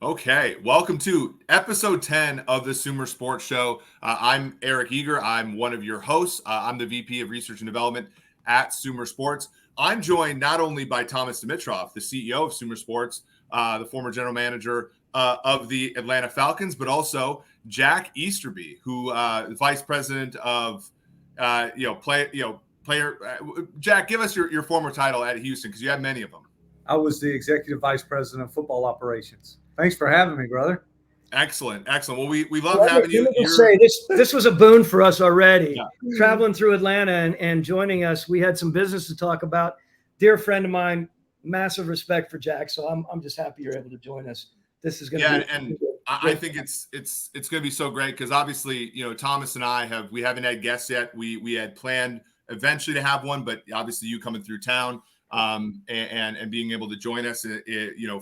Okay, welcome to episode 10 of the SumerSports Show. I'm Eric Eager. I'm one of your hosts. I'm the VP of Research and Development at SumerSports. I'm joined not only by Thomas Dimitrov, the CEO of SumerSports, the former general manager of the Atlanta Falcons, but also Jack Easterby, who vice president of player. Jack, give us your former title at Houston because you have many of them. I was the executive vice president of football operations. Thanks for having me, brother. Excellent. Well, we love having you. Let me say this was a boon for us already. Yeah. Traveling through Atlanta and joining us, we had some business to talk about. Dear friend of mine, massive respect for Jack. So I'm just happy you're able to join us. This is going to be. And I think it's going to be so great because obviously, Thomas and I we haven't had guests yet. We had planned eventually to have one, but obviously you coming through town. And being able to join us,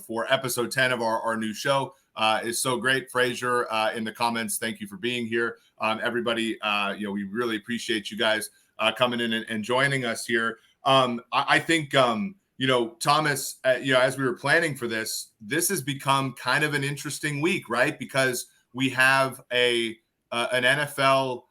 for episode 10 of our new show is so great. Frazier in the comments, thank you for being here. Everybody, we really appreciate you guys coming in and joining us here. I think, Thomas, as we were planning for this has become kind of an interesting week, right? Because we have an NFL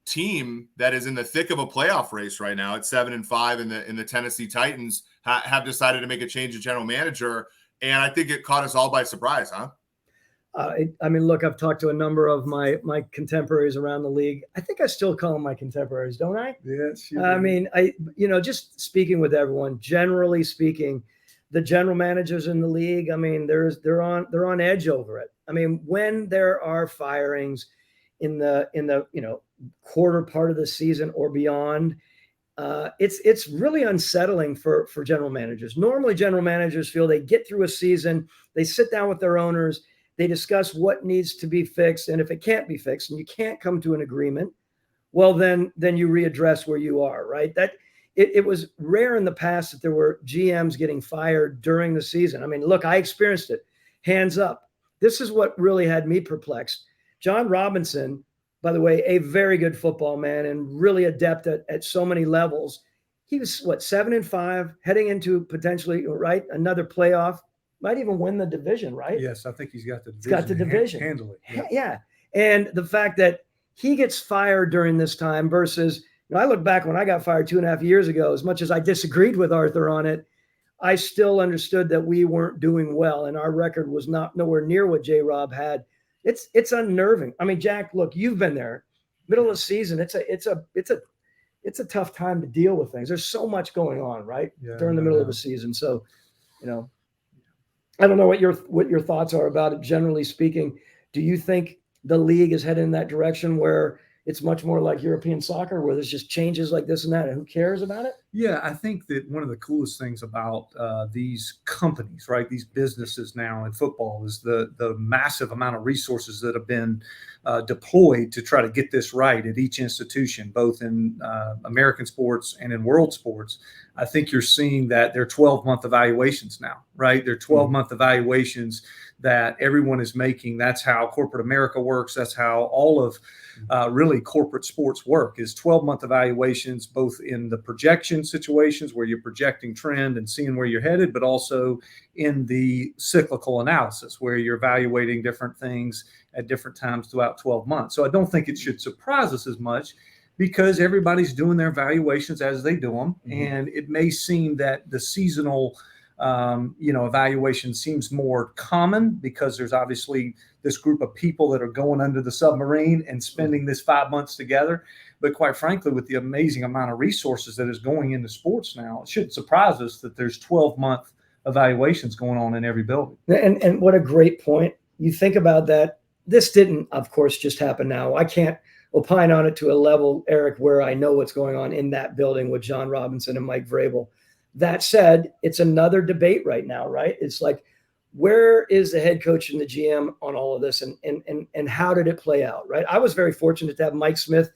team that is in the thick of a playoff race right now at 7-5, and the Tennessee Titans have decided to make a change of general manager, and I think it caught us all by surprise, huh? Look, I've talked to a number of my contemporaries around the league. I think I still call them my contemporaries, don't I? Yes. Just speaking with everyone, generally speaking, the general managers in the league, they're on edge over it. When there are firings in the quarter part of the season or beyond, it's really unsettling for general managers. Normally, general managers feel they get through a season, they sit down with their owners, they discuss what needs to be fixed, and if it can't be fixed and you can't come to an agreement, well, then you readdress where you are, right? That it was rare in the past that there were GMs getting fired during the season. Look, I experienced it. Hands up. This is what really had me perplexed. John Robinson, by the way, a very good football man and really adept at so many levels. He was 7-5, heading into potentially another playoff. Might even win the division, right? Yes, I think he's got the division. He's got the division. Handle it. Yeah. And the fact that he gets fired during this time versus, I look back when I got fired 2.5 years ago, as much as I disagreed with Arthur on it, I still understood that we weren't doing well and our record was nowhere near what J-Rob had. It's unnerving. Jack, look, you've been there. Middle of the season, it's a tough time to deal with things. There's so much going on, right? During the middle of the season. So, I don't know what your thoughts are about it. Generally speaking, do you think the league is headed in that direction where it's much more like European soccer, where there's just changes like this and that, and who cares about it? Yeah, I think that one of the coolest things about these companies, right, these businesses now in football is the massive amount of resources that have been deployed to try to get this right at each institution, both in American sports and in world sports. I think you're seeing that they're 12-month evaluations now, right? They're 12-month evaluations that everyone is making. That's how corporate America works. That's how all of really corporate sports work, is 12-month evaluations, both in the projection situations where you're projecting trend and seeing where you're headed, but also in the cyclical analysis where you're evaluating different things at different times throughout 12 months. So I don't think it should surprise us as much because everybody's doing their evaluations as they do them. Mm-hmm. And it may seem that the seasonal evaluation seems more common because there's obviously this group of people that are going under the submarine and spending this 5 months together. But quite frankly, with the amazing amount of resources that is going into sports now, it shouldn't surprise us that there's 12-month evaluations going on in every building. And what a great point. You think about that. This didn't, of course, just happen now. I can't opine on it to a level, Eric, where I know what's going on in that building with John Robinson and Mike Vrabel. That said, it's another debate right now, right? It's like, where is the head coach and the GM on all of this, and how did it play out, right? I was very fortunate to have Mike Smith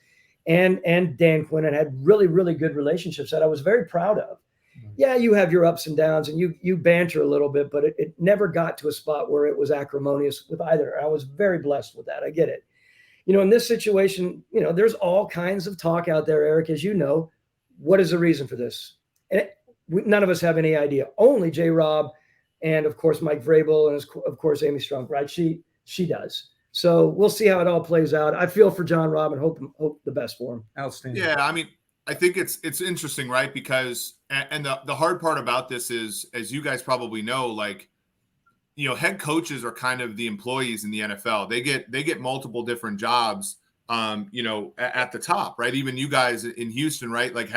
and Dan Quinn and had really, really good relationships that I was very proud of. Mm-hmm. Yeah, you have your ups and downs and you banter a little bit, but it never got to a spot where it was acrimonious with either. I was very blessed with that. I get it. In this situation, there's all kinds of talk out there, Eric, as you know. What is the reason for this? And none of us have any idea. Only J-Rob and of course Mike Vrabel, and of course Amy Strunk, right? She does. So we'll see how it all plays out. I feel for John Robb and hope the best for him. Outstanding. Yeah, I mean, I think it's interesting, right? Because and the hard part about this is, as you guys probably know, like, head coaches are kind of the employees in the NFL. They get multiple different jobs, at the top, right? Even you guys in Houston, right? Like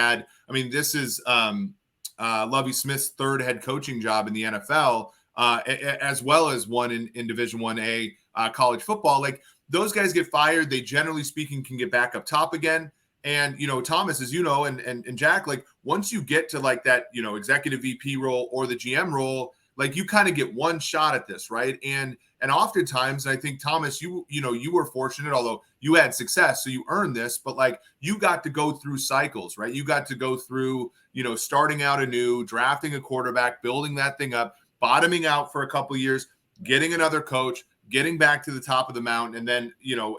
this is Lovie Smith's third head coaching job in the NFL, as well as one in Division 1A college football. Like, those guys get fired. They, generally speaking, can get back up top again. And, Thomas, as you know, and Jack, like, once you get to like that, executive VP role or the GM role, like, you kind of get one shot at this, right? And oftentimes, I think, Thomas, you were fortunate, although you had success, so you earned this, but like, you got to go through cycles, right? You got to go through, starting out anew, drafting a quarterback, building that thing up, bottoming out for a couple of years, getting another coach, getting back to the top of the mountain, and then,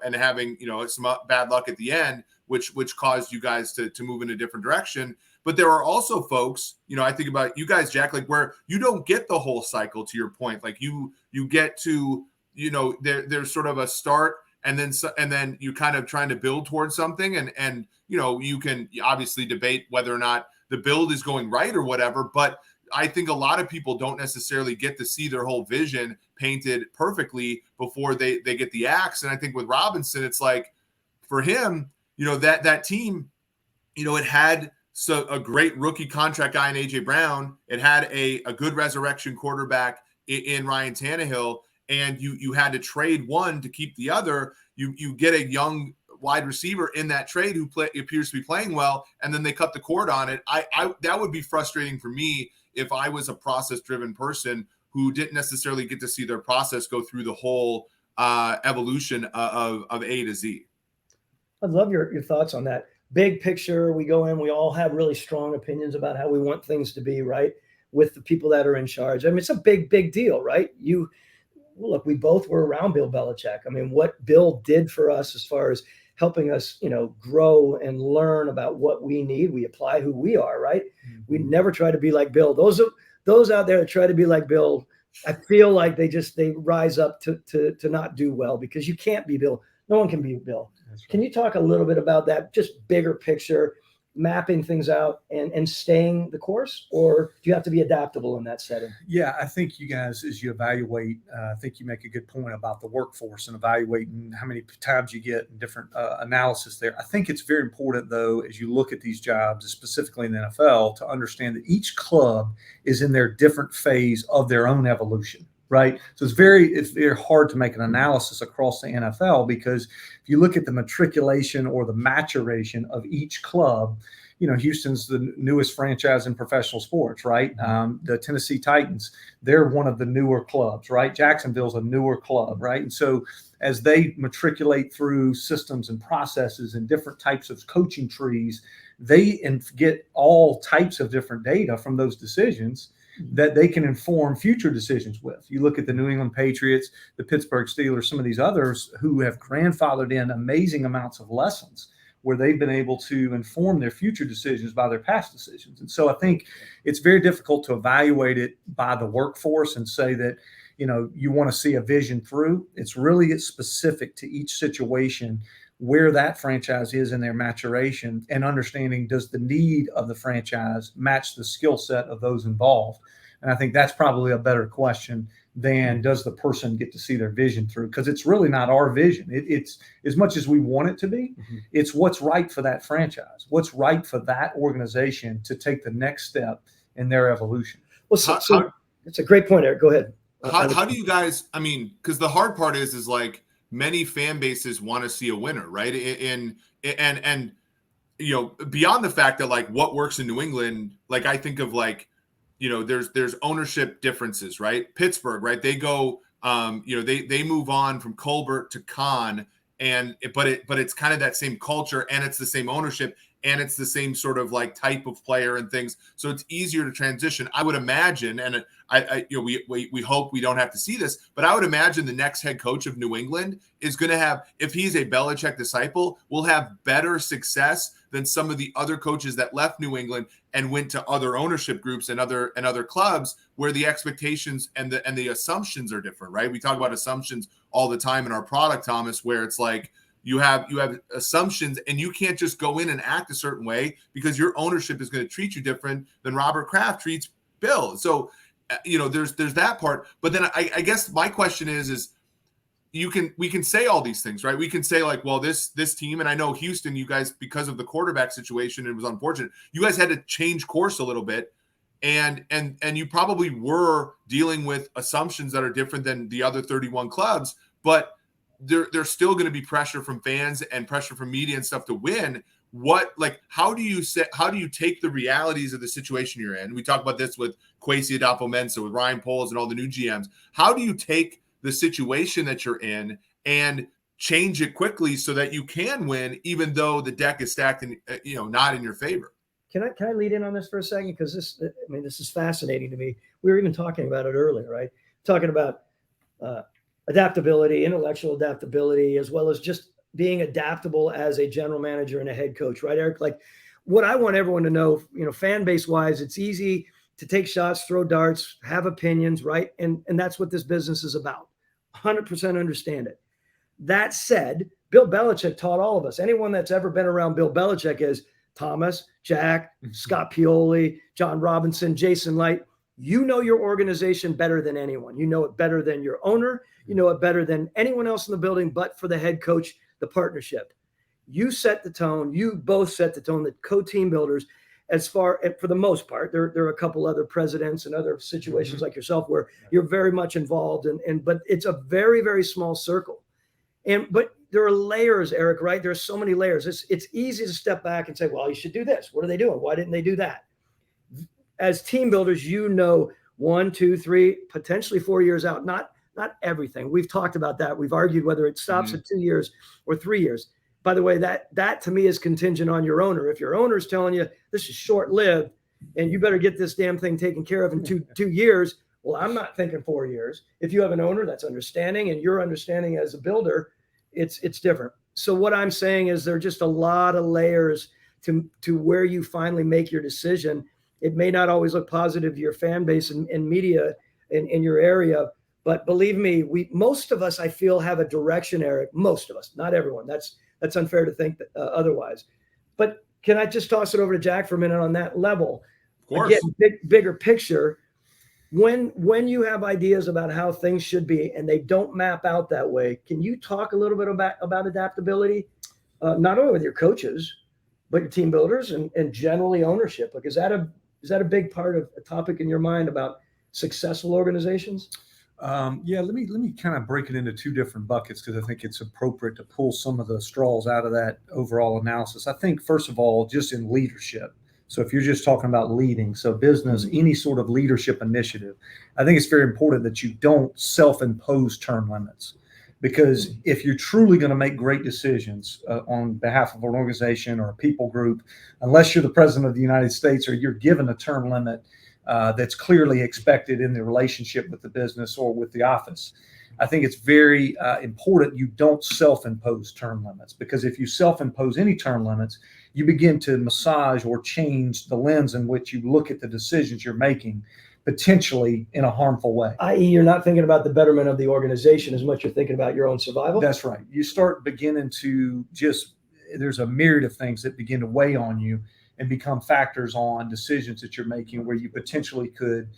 and having, some bad luck at the end, which caused you guys to move in a different direction. But there are also folks, I think about you guys, Jack, like, where you don't get the whole cycle, to your point. Like, you get to, there's sort of a start, and then you kind of trying to build towards something. And you can obviously debate whether or not the build is going right or whatever. But I think a lot of people don't necessarily get to see their whole vision painted perfectly before they get the axe. And I think with Robinson, it's like, for him, that team, it had a great rookie contract guy in AJ Brown. It had a good resurrection quarterback in Ryan Tannehill, and you had to trade one to keep the other. You get a young wide receiver in that trade who appears to be playing well, and then they cut the cord on it. I that would be frustrating for me if I was a process-driven person who didn't necessarily get to see their process go through the whole evolution of A to Z. I'd love your thoughts on that. Big picture, we go in, we all have really strong opinions about how we want things to be, right? With the people that are in charge. I mean, it's a big deal, right? Look, we both were around Bill Belichick. I mean, what Bill did for us as far as helping us, grow and learn about what we need. We apply who we are, right? Mm-hmm. We never try to be like Bill. Those out there that try to be like Bill, I feel like they rise up to not do well, because you can't be Bill. No one can be Bill. Right. Can you talk a little bit about that? Just bigger picture, mapping things out and staying the course, or do you have to be adaptable in that setting? Yeah, I think you guys, as you evaluate, I think you make a good point about the workforce and evaluating how many times you get and different analysis there. I think it's very important, though, as you look at these jobs, specifically in the NFL, to understand that each club is in their different phase of their own evolution. Right. So it's very hard to make an analysis across the NFL, because if you look at the matriculation or the maturation of each club, Houston's the newest franchise in professional sports, right? The Tennessee Titans, they're one of the newer clubs, right? Jacksonville's a newer club, right? And so as they matriculate through systems and processes and different types of coaching trees, they get all types of different data from those decisions that they can inform future decisions with. You look at the New England Patriots, the Pittsburgh Steelers, some of these others who have grandfathered in amazing amounts of lessons where they've been able to inform their future decisions by their past decisions. And so I think it's very difficult to evaluate it by the workforce and say that, you want to see a vision through. It's really specific to each situation where that franchise is in their maturation, and understanding, does the need of the franchise match the skill set of those involved? And I think that's probably a better question than does the person get to see their vision through, because it's really not our vision. It's as much as we want it to be, it's what's right for that franchise, what's right for that organization to take the next step in their evolution. Well, so it's a great point, Eric. Go ahead. How do you guys, because the hard part is like, many fan bases want to see a winner, right? And beyond the fact that, like, what works in New England, like, I think of, like, there's ownership differences, right? Pittsburgh, right? They go, they move on from Colbert to Kahn, but it's kind of that same culture, and it's the same ownership, and it's the same sort of like type of player and things. So it's easier to transition. I would imagine, and we hope we don't have to see this, but I would imagine the next head coach of New England is going to have, if he's a Belichick disciple, will have better success than some of the other coaches that left New England and went to other ownership groups and other clubs where the expectations and the assumptions are different, right? We talk about assumptions all the time in our product, Thomas, where it's like you have assumptions and you can't just go in and act a certain way because your ownership is going to treat you different than Robert Kraft treats Bill. So, there's that part. But then I guess my question is we can say all these things, right? We can say like, well, this team, and I know Houston, you guys, because of the quarterback situation, it was unfortunate. You guys had to change course a little bit, and you probably were dealing with assumptions that are different than the other 31 clubs, but there's still going to be pressure from fans and pressure from media and stuff to win. How do you take the realities of the situation you're in? We talk about this with Kwesi Adolfo-Mensah, with Ryan Poles and all the new GMs. How do you take the situation that you're in and change it quickly so that you can win, even though the deck is stacked and not in your favor? Can I lead in on this for a second? Because this is fascinating to me. We were even talking about it earlier, right? Talking about adaptability, intellectual adaptability, as well as just being adaptable as a general manager and a head coach, right, Eric? Like, what I want everyone to know, fan base wise, it's easy to take shots, throw darts, have opinions, right? And that's what this business is about. 100% understand it. That said, Bill Belichick taught all of us. Anyone that's ever been around Bill Belichick is Thomas, Jack, Scott Pioli, John Robinson, Jason Light. You know your organization better than anyone. You know it better than your owner. You know it better than anyone else in the building, but for the head coach, the partnership. You set the tone. You both set the tone, the co-team builders. For the most part, there are a couple other presidents and other situations like yourself where you're very much involved, but it's a very, very small circle. But there are layers, Eric, right? There's so many layers. It's easy to step back and say, well, you should do this. What are they doing? Why didn't they do that? As team builders, 1, 2, 3, potentially 4 years out, not everything. We've talked about that. We've argued whether it stops at 2 years or 3 years. By the way, that to me is contingent on your owner. If your owner is telling you this is short-lived and you better get this damn thing taken care of in two years, well, I'm not thinking 4 years. If you have an owner that's understanding and you're understanding as a builder, it's different. So what I'm saying is there are just a lot of layers to where you finally make your decision. It may not always look positive to your fan base and media in your area, but believe me, most of us, I feel, have a direction, Eric. Most of us, not everyone. That's unfair to think otherwise. But can I just toss it over to Jack for a minute on that level? Of course. Again, bigger picture. When you have ideas about how things should be and they don't map out that way, can you talk a little bit about adaptability, not only with your coaches, but your team builders and generally ownership? Like, is that a big part of a topic in your mind about successful organizations? Let me kind of break it into two different buckets because I think it's appropriate to pull some of the straws out of that overall analysis. I think, first of all, just in leadership. So if you're just talking about leading, so business, any sort of leadership initiative, I think it's very important that you don't self-impose term limits. Because if you're truly going to make great decisions on behalf of an organization or a people group, unless you're the president of the United States or you're given a term limit that's clearly expected in the relationship with the business or with the office, I think it's very important you don't self-impose term limits, because if you self-impose any term limits, you begin to massage or change the lens in which you look at the decisions you're making, potentially in a harmful way. I.e., you're not thinking about the betterment of the organization as much as you're thinking about your own survival. That's right. You start beginning to there's a myriad of things that begin to weigh on you and become factors on decisions that you're making, where you potentially could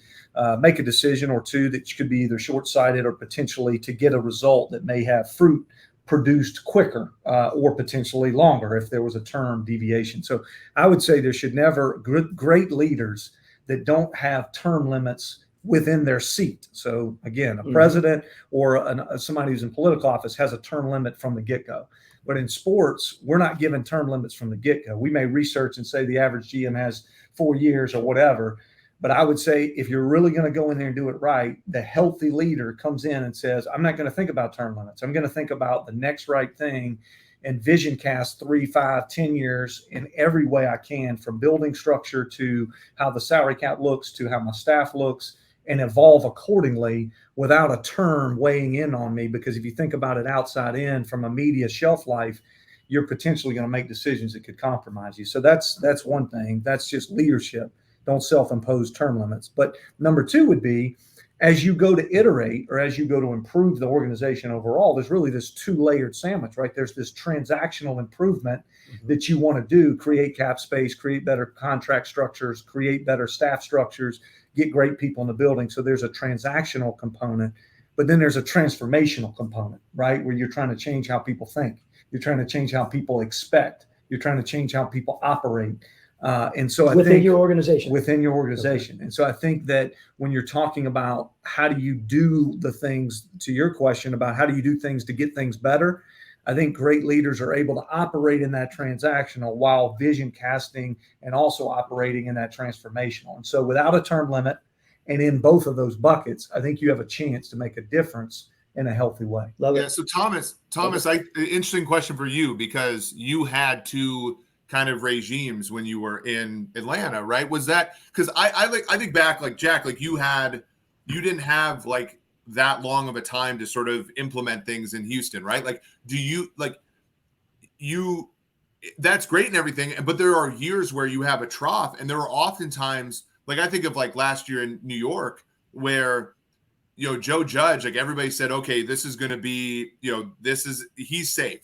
make a decision or two that could be either short-sighted or potentially to get a result that may have fruit produced quicker or potentially longer if there was a term deviation. So I would say there should never, great leaders that don't have term limits within their seat. So again, a president or somebody who's in political office has a term limit from the get-go. But in sports, we're not given term limits from the get-go. We may research and say the average GM has 4 years or whatever. But I would say if you're really going to go in there and do it right, the healthy leader comes in and says, I'm not going to think about term limits. I'm going to think about the next right thing and vision cast 3, 5, 10 years in every way I can, from building structure to how the salary cap looks to how my staff looks, and evolve accordingly without a term weighing in on me. Because if you think about it outside in from a media shelf life, you're potentially going to make decisions that could compromise you. So that's one thing. That's just leadership. Don't self-impose term limits. But number two would be, as you go to iterate or as you go to improve the organization overall, there's really this two-layered sandwich, right? There's this transactional improvement that you want to do, create cap space, create better contract structures, create better staff structures, get great people in the building. So there's a transactional component, but then there's a transformational component, right? Where you're trying to change how people think. You're trying to change how people expect. You're trying to change how people operate. And so I think within your organization. Okay. And so I think that when you're talking about how do you do the things, to your question about how do you do things to get things better, I think great leaders are able to operate in that transactional while vision casting and also operating in that transformational. And so without a term limit and in both of those buckets, I think you have a chance to make a difference in a healthy way. Love it. Yeah. So Thomas, interesting question for you, because you had two kind of regimes when you were in Atlanta, right? Was that because I think back, like Jack, like you didn't have like that long of a time to sort of implement things in Houston, right? Like, that's great and everything, but there are years where you have a trough, and there are oftentimes, like I think of like last year in New York where, you know, Joe Judge, like everybody said, okay, this is going to be, you know, he's safe.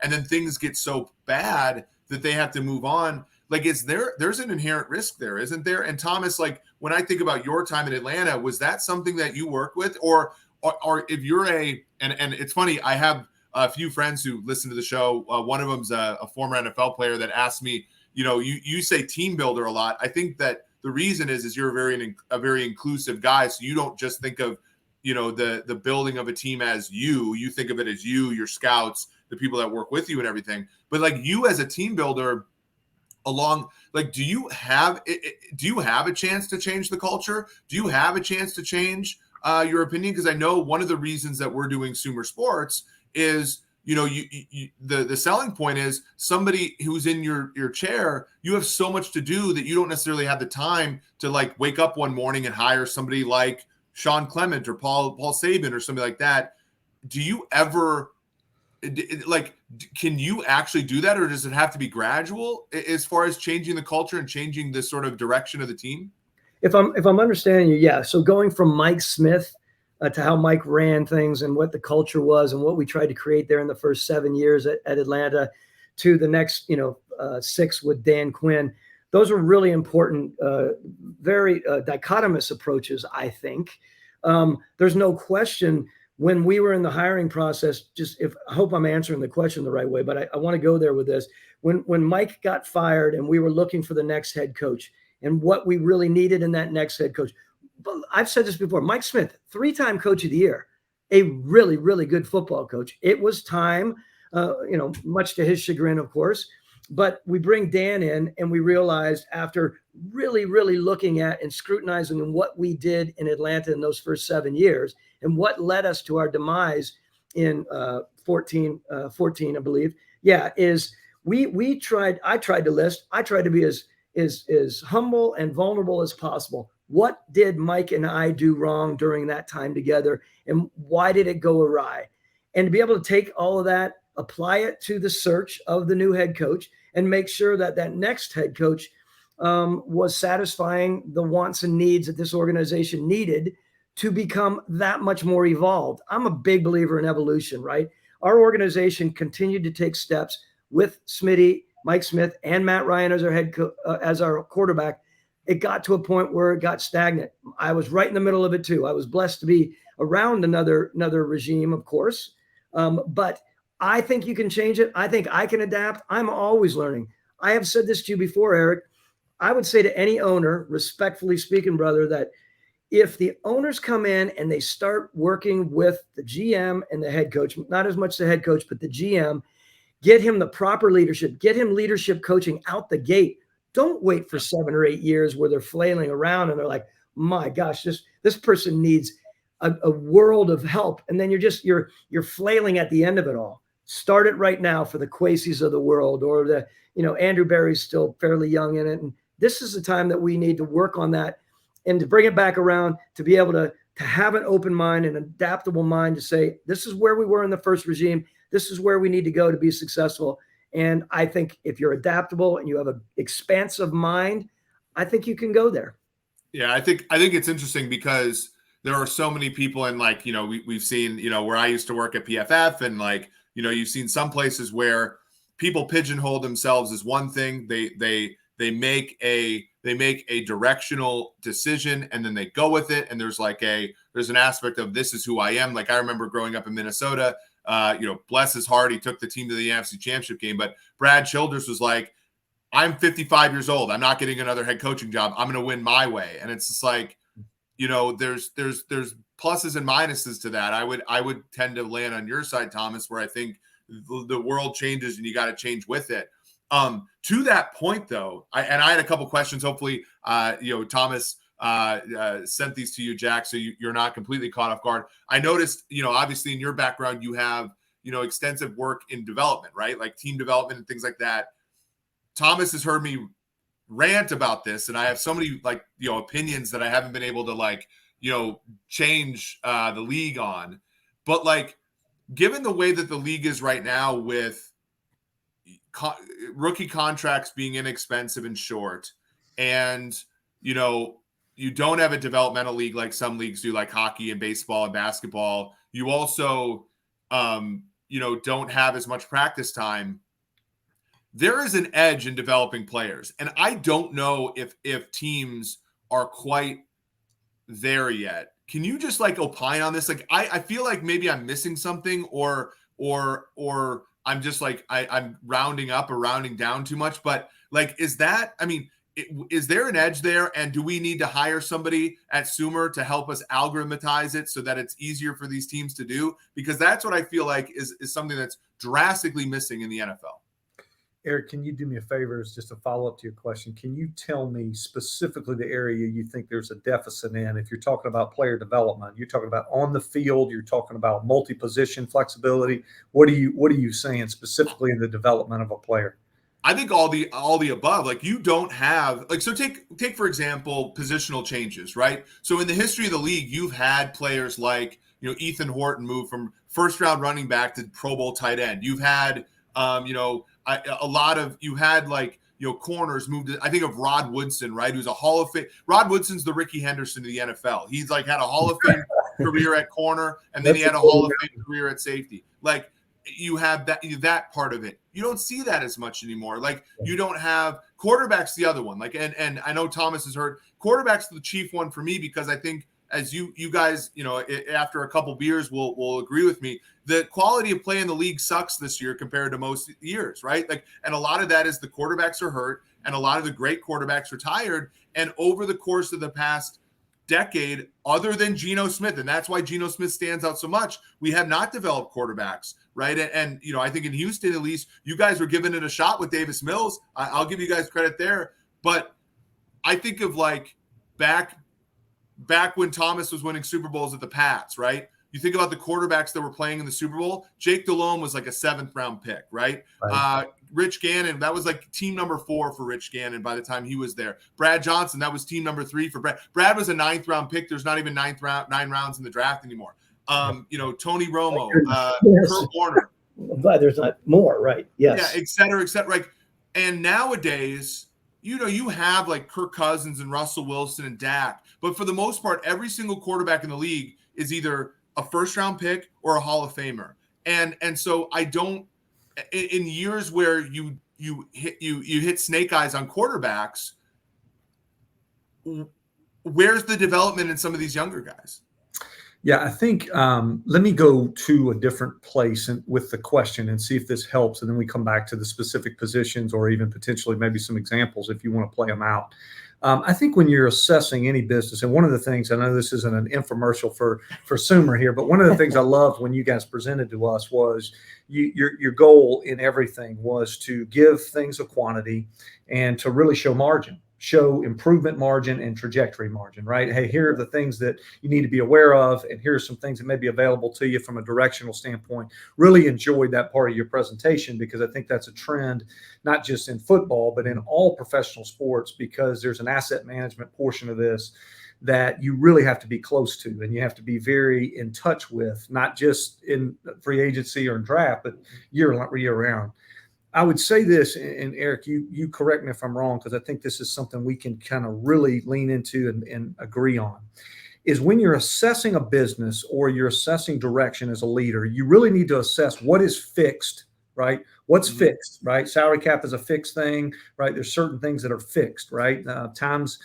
And then things get so bad that they have to move on. Like, there's an inherent risk there, isn't there? And Thomas, like when I think about your time in Atlanta, was that something that you worked with, or if you're and it's funny, I have a few friends who listen to the show. One of them's a former NFL player that asked me, you know, you say team builder a lot. I think that the reason is you're a very inclusive guy. So you don't just think of, you know, the building of a team as you think of it as your scouts, the people that work with you and everything. But like you as a team builder like, do you have a chance to change the culture? Do you have a chance to change your opinion? Because I know one of the reasons that we're doing SumerSports is, you know, the selling point is somebody who's in your chair, you have so much to do that you don't necessarily have the time to like wake up one morning and hire somebody like Sean Clement or Paul Saban or somebody like that. Do you ever can you actually do that, or does it have to be gradual as far as changing the culture and changing the sort of direction of the team? If I'm understanding you, yeah. So going from Mike Smith to how Mike ran things and what the culture was and what we tried to create there in the first 7 years at Atlanta to the next, 6 with Dan Quinn, those are really important, very dichotomous approaches, I think. There's no question when we were in the hiring process, I hope I'm answering the question the right way, but I want to go there with this. When Mike got fired and we were looking for the next head coach and what we really needed in that next head coach, but I've said this before, Mike Smith, 3-time coach of the year, a really, really good football coach. It was time, much to his chagrin, of course, but we bring Dan in and we realized after really, really looking at and scrutinizing what we did in Atlanta in those first 7 years and what led us to our demise in 14, I believe. Yeah, is I tried to be as humble and vulnerable as possible. What did Mike and I do wrong during that time together, and why did it go awry? And to be able to take all of that, apply it to the search of the new head coach, and make sure that next head coach was satisfying the wants and needs that this organization needed to become that much more evolved. I'm a big believer in evolution, right? Our organization continued to take steps with Smitty, Mike Smith, and Matt Ryan as our as our quarterback. It got to a point where it got stagnant. I was right in the middle of it too. I was blessed to be around another regime, of course, but I think you can change it. I think I can adapt. I'm always learning. I have said this to you before, Eric. I would say to any owner, respectfully speaking, brother, that if the owners come in and they start working with the GM and the head coach, not as much the head coach, but the GM, get him the proper leadership, get him leadership coaching out the gate. Don't wait for 7 or 8 years where they're flailing around and they're like, my gosh, this person needs a world of help. And then you're flailing at the end of it all. Start it right now for the Quaseys of the world, or the, Andrew Berry's still fairly young in it. And this is the time that we need to work on that and to bring it back around, to be able to have an open mind, an adaptable mind, to say, this is where we were in the first regime. This is where we need to go to be successful. And I think if you're adaptable and you have an expansive mind, I think you can go there. Yeah, I think it's interesting because there are so many people, and like, we've seen, where I used to work at PFF, and like, you've seen some places where people pigeonhole themselves as one thing. They make a directional decision and then they go with it. And there's an aspect of, this is who I am. Like, I remember growing up in Minnesota, bless his heart, he took the team to the NFC Championship game, but Brad Childress was like, I'm 55 years old. I'm not getting another head coaching job. I'm going to win my way. And it's just like, there's pluses and minuses to that. I would tend to land on your side, Thomas, where I think the world changes and you got to change with it. To that point, though, I had a couple questions. Hopefully, Thomas sent these to you, Jack, so you're not completely caught off guard. I noticed, obviously in your background, you have, extensive work in development, right? Like team development and things like that. Thomas has heard me rant about this, and I have so many opinions that I haven't been able to change the league on. But given the way that the league is right now, with rookie contracts being inexpensive and short, and you don't have a developmental league like some leagues do, like hockey and baseball and basketball. You also don't have as much practice time. There is an edge in developing players, and I don't know if teams are quite there yet. Can you just opine on this? I feel like maybe I'm missing something, or I'm just I'm rounding up or rounding down too much. But is that? I mean, is there an edge there? And do we need to hire somebody at Sumer to help us algorithmize it so that it's easier for these teams to do? Because that's what I feel like is something that's drastically missing in the NFL. Eric, can you do me a favor? It's just a follow-up to your question. Can you tell me specifically the area you think there's a deficit in? If you're talking about player development, you're talking about on the field, you're talking about multi-position flexibility. What are you saying specifically in the development of a player? I think all the above. You don't have so take for example positional changes, right? So in the history of the league, you've had players like Ethan Horton move from first round running back to Pro Bowl tight end. You've had corners moved. I think of Rod Woodson, right? Who's a Hall of Fame. Rod Woodson's the Ricky Henderson of the NFL. He's had a Hall of Fame career at corner, and then he had a Hall of Fame career at safety. You have that part of it. You don't see that as much anymore. You don't have quarterbacks. The other one, and I know Thomas has heard quarterbacks the chief one for me, because I think, as you guys, after a couple beers will agree with me, the quality of play in the league sucks this year compared to most years, right? And a lot of that is the quarterbacks are hurt, and a lot of the great quarterbacks retired. And over the course of the past decade, other than Geno Smith, and that's why Geno Smith stands out so much, we have not developed quarterbacks, right? And I think in Houston, at least, you guys were giving it a shot with Davis Mills. I'll give you guys credit there. But I think of back when Thomas was winning Super Bowls at the Pats, right? You think about the quarterbacks that were playing in the Super Bowl. Jake Delhomme was a 7th round pick, right? Rich Gannon, that was team number 4 for Rich Gannon by the time he was there. Brad Johnson, that was team number 3 for Brad. Brad was a 9th round pick. There's not even 9 rounds in the draft anymore. Tony Romo, yes. Kurt Warner. I'm glad there's not more, right? Yes. Yeah, et cetera, et cetera. And nowadays, you have Kirk Cousins and Russell Wilson and Dak, but for the most part, every single quarterback in the league is either a first-round pick or a Hall of Famer. And so I don't, in years where you hit snake eyes on quarterbacks, where's the development in some of these younger guys? Yeah, I think let me go to a different place with the question and see if this helps, and then we come back to the specific positions, or even potentially maybe some examples if you want to play them out. I think when you're assessing any business, and one of the things, I know this isn't an infomercial for Sumer here, but one of the things I loved when you guys presented to us was your goal in everything was to give things a quantity and to really show margin. show improvement margin and trajectory margin, right? Hey, here are the things that you need to be aware of, and here are some things that may be available to you from a directional standpoint. Really enjoyed that part of your presentation, because I think that's a trend, not just in football, but in all professional sports, because there's an asset management portion of this that you really have to be close to, and you have to be very in touch with, not just in free agency or in draft, but year round. I would say this, and Eric, you correct me if I'm wrong, because I think this is something we can kind of really lean into and agree on, is when you're assessing a business or you're assessing direction as a leader, you really need to assess what is fixed, right? What's fixed, right? Salary cap is a fixed thing, right? There's certain things that are fixed, right? Times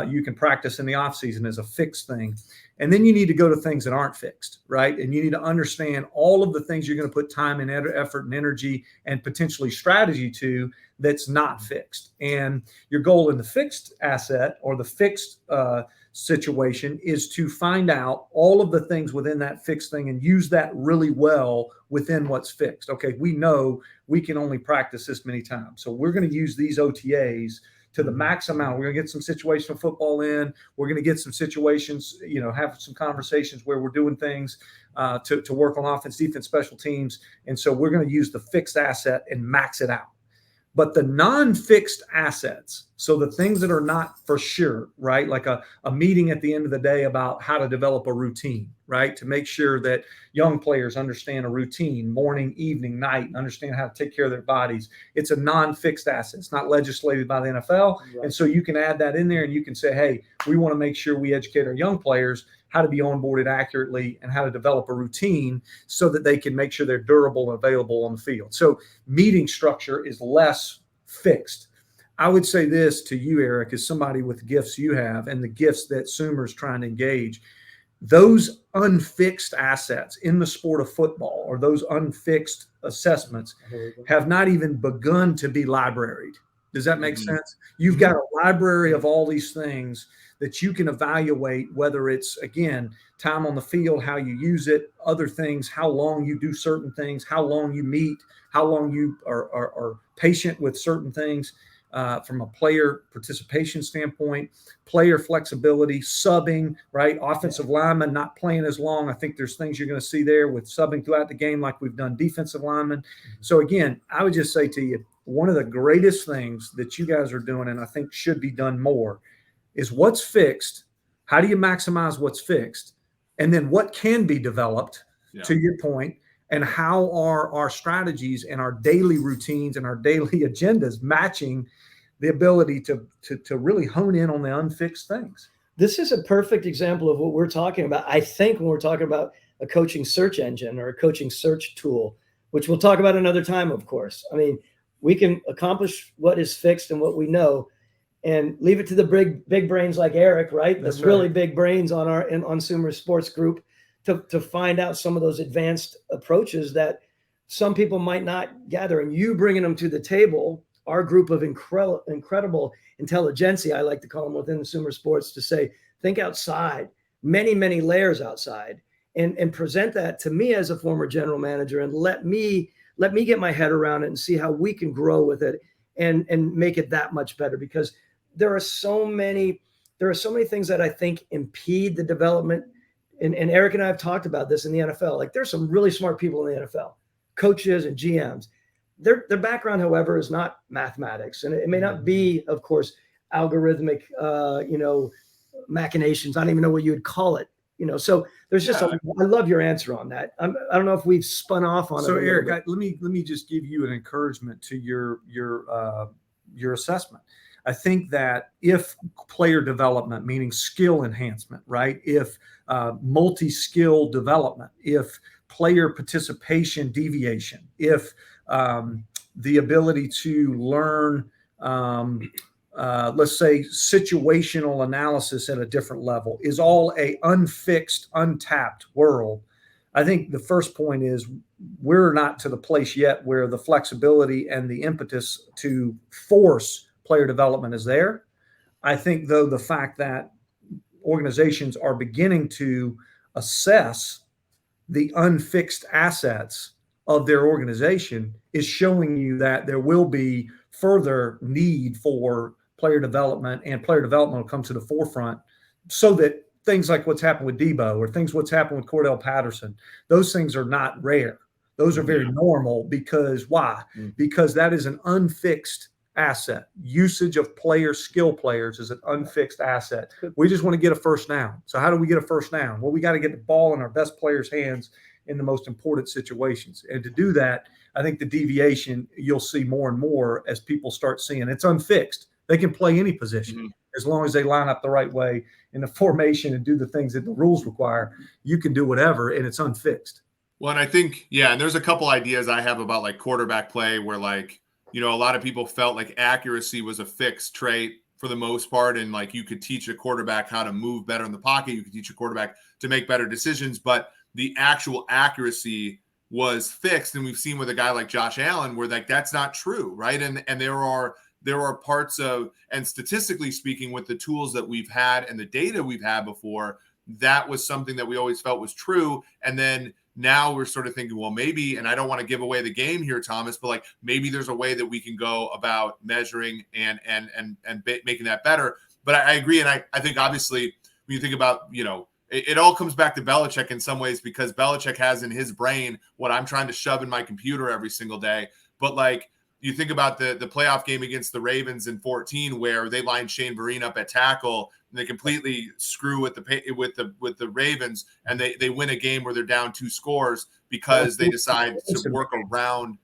you can practice in the off season is a fixed thing. And then you need to go to things that aren't fixed, right? And you need to understand all of the things you're going to put time and effort and energy and potentially strategy to that's not fixed. And your goal in the fixed asset or the fixed situation is to find out all of the things within that fixed thing and use that really well within what's fixed. Okay, we know we can only practice this many times, so we're going to use these OTAs to the max amount. We're going to get some situational football in. We're going to get some situations, have some conversations where we're doing things to work on offense, defense, special teams. And so we're going to use the fixed asset and max it out. But the non-fixed assets, so the things that are not for sure, right? Like a meeting at the end of the day about how to develop a routine, right? To make sure that young players understand a routine, morning, evening, night, understand how to take care of their bodies. It's a non-fixed asset. It's not legislated by the NFL. Right. And so you can add that in there and you can say, hey, we want to make sure we educate our young players how to be onboarded accurately and how to develop a routine so that they can make sure they're durable and available on the field. So meeting structure is less fixed. I would say this to you, Eric, as somebody with the gifts you have and the gifts that Sumer's trying to engage, those unfixed assets in the sport of football or those unfixed assessments have not even begun to be libraried. Does that make sense? You've got a library of all these things that you can evaluate, whether it's, again, time on the field, how you use it, other things, how long you do certain things, how long you meet, how long you are patient with certain things from a player participation standpoint, player flexibility, subbing, right? Offensive linemen not playing as long. I think there's things you're going to see there with subbing throughout the game like we've done defensive linemen. So, again, I would just say to you, one of the greatest things that you guys are doing, and I think should be done more, is what's fixed. How do you maximize what's fixed? And then what can be developed, to your point, and how are our strategies and our daily routines and our daily agendas matching the ability to really hone in on the unfixed things? This is a perfect example of what we're talking about. I think when we're talking about a coaching search engine or a coaching search tool, which we'll talk about another time, of course. I mean, we can accomplish what is fixed and what we know, and leave it to the big brains like Eric, right? That's really big brains on SumerSports Group to find out some of those advanced approaches that some people might not gather. And you bringing them to the table, our group of incredible intelligentsia, I like to call them within the SumerSports, to say, think outside, many, many layers outside, and present that to me as a former general manager, and let me get my head around it and see how we can grow with it and make it that much better. Because there are so many things that I think impede the development. And Eric and I have talked about this in the NFL. Like, there's some really smart people in the NFL, coaches and GMs. Their background, however, is not mathematics, and it may not be, of course, algorithmic, machinations. I don't even know what you would call it. So there's just I love your answer on that. I don't know if we've spun off on it. So Eric, let me just give you an encouragement to your assessment. I think that if player development, meaning skill enhancement, right? If multi-skill development, if player participation deviation, if the ability to learn, let's say, situational analysis at a different level is all a unfixed, untapped world. I think the first point is we're not to the place yet where the flexibility and the impetus to force player development is there. I think, though, the fact that organizations are beginning to assess the unfixed assets of their organization is showing you that there will be further need for player development, and player development will come to the forefront so that things like what's happened with Debo or what's happened with Cordell Patterson, those things are not rare. Those are very normal because why? Because that is an unfixed asset. Usage of skill players is an unfixed asset. We just want to get a first down. So how do we get a first down? Well, we got to get the ball in our best players' hands in the most important situations. And to do that, I think the deviation you'll see more and more as people start seeing it's unfixed. They can play any position as long as they line up the right way in the formation and do the things that the rules require. You can do whatever, and it's unfixed. Well, and I think, and there's a couple ideas I have about like quarterback play where like, a lot of people felt like accuracy was a fixed trait for the most part. And like you could teach a quarterback how to move better in the pocket. You could teach a quarterback to make better decisions, but the actual accuracy was fixed. And we've seen with a guy like Josh Allen where like that's not true, right? And there are parts of, and statistically speaking, with the tools that we've had and the data we've had before, that was something that we always felt was true. And then now we're sort of thinking, well, maybe, and I don't want to give away the game here, Thomas, but like maybe there's a way that we can go about measuring and making that better. But I agree. And I think obviously when you think about, it all comes back to Belichick in some ways because Belichick has in his brain what I'm trying to shove in my computer every single day. But like, you think about the playoff game against the Ravens in 2014, where they lined Shane Vereen up at tackle and they completely screw with the Ravens, and they win a game where they're down 2 scores because they decide to work around,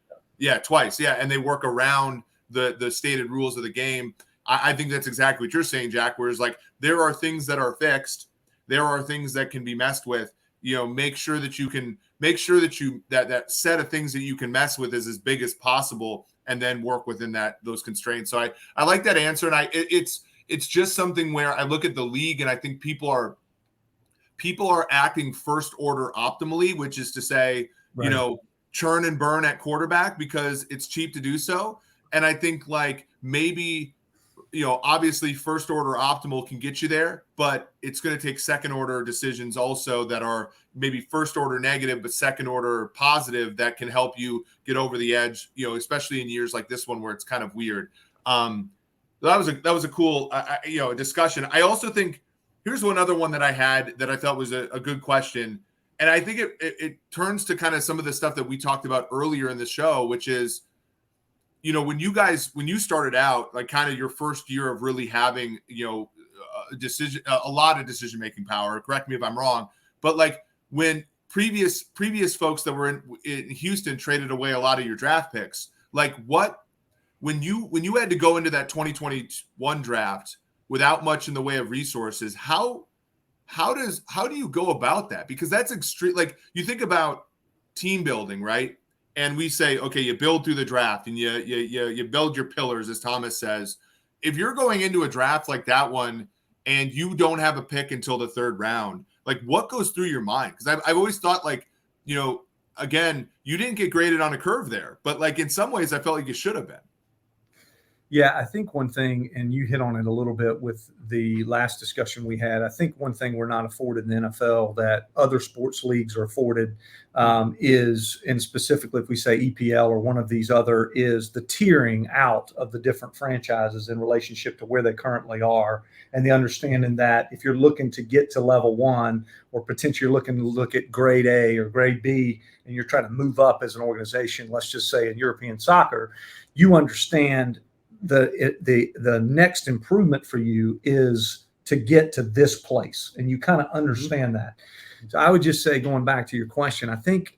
twice, and they work around the stated rules of the game. I think that's exactly what you're saying, Jack. Whereas like there are things that are fixed, there are things that can be messed with. Make sure that that set of things that you can mess with is as big as possible, and then work within those constraints. So I like that answer. And it's just something where I look at the league and I think people are acting first order optimally, which is to say, churn and burn at quarterback because it's cheap to do so. And I think like maybe, obviously first order optimal can get you there, but it's going to take second order decisions also that are maybe first order negative, but second order positive that can help you get over the edge, especially in years like this one where it's kind of weird. That was a cool, discussion. I also think here's one other one that I had that I thought was a good question. And I think it turns to kind of some of the stuff that we talked about earlier in the show, which is, when you started out, like kind of your first year of really having, a lot of decision-making power, correct me if I'm wrong, but like when previous folks that were in Houston traded away a lot of your draft picks, like when you had to go into that 2021 draft without much in the way of resources, how do you go about that? Because that's extreme. Like you think about team building, right? And we say, okay, you build through the draft and you build your pillars, as Thomas says. If you're going into a draft like that one and you don't have a pick until the 3rd round, like what goes through your mind? Because I've always thought like, again, you didn't get graded on a curve there, but like in some ways I felt like you should have been. Yeah, I think one thing, and you hit on it a little bit with the last discussion we had, I think one thing we're not afforded in the NFL that other sports leagues are afforded is, and specifically if we say EPL or one of these other, is the tiering out of the different franchises in relationship to where they currently are, and the understanding that if you're looking to get to level 1 or potentially you're looking to look at grade A or grade B and you're trying to move up as an organization, let's just say in European soccer, you understand the next improvement for you is to get to this place, and you kind of understand that. So I would just say, going back to your question, I think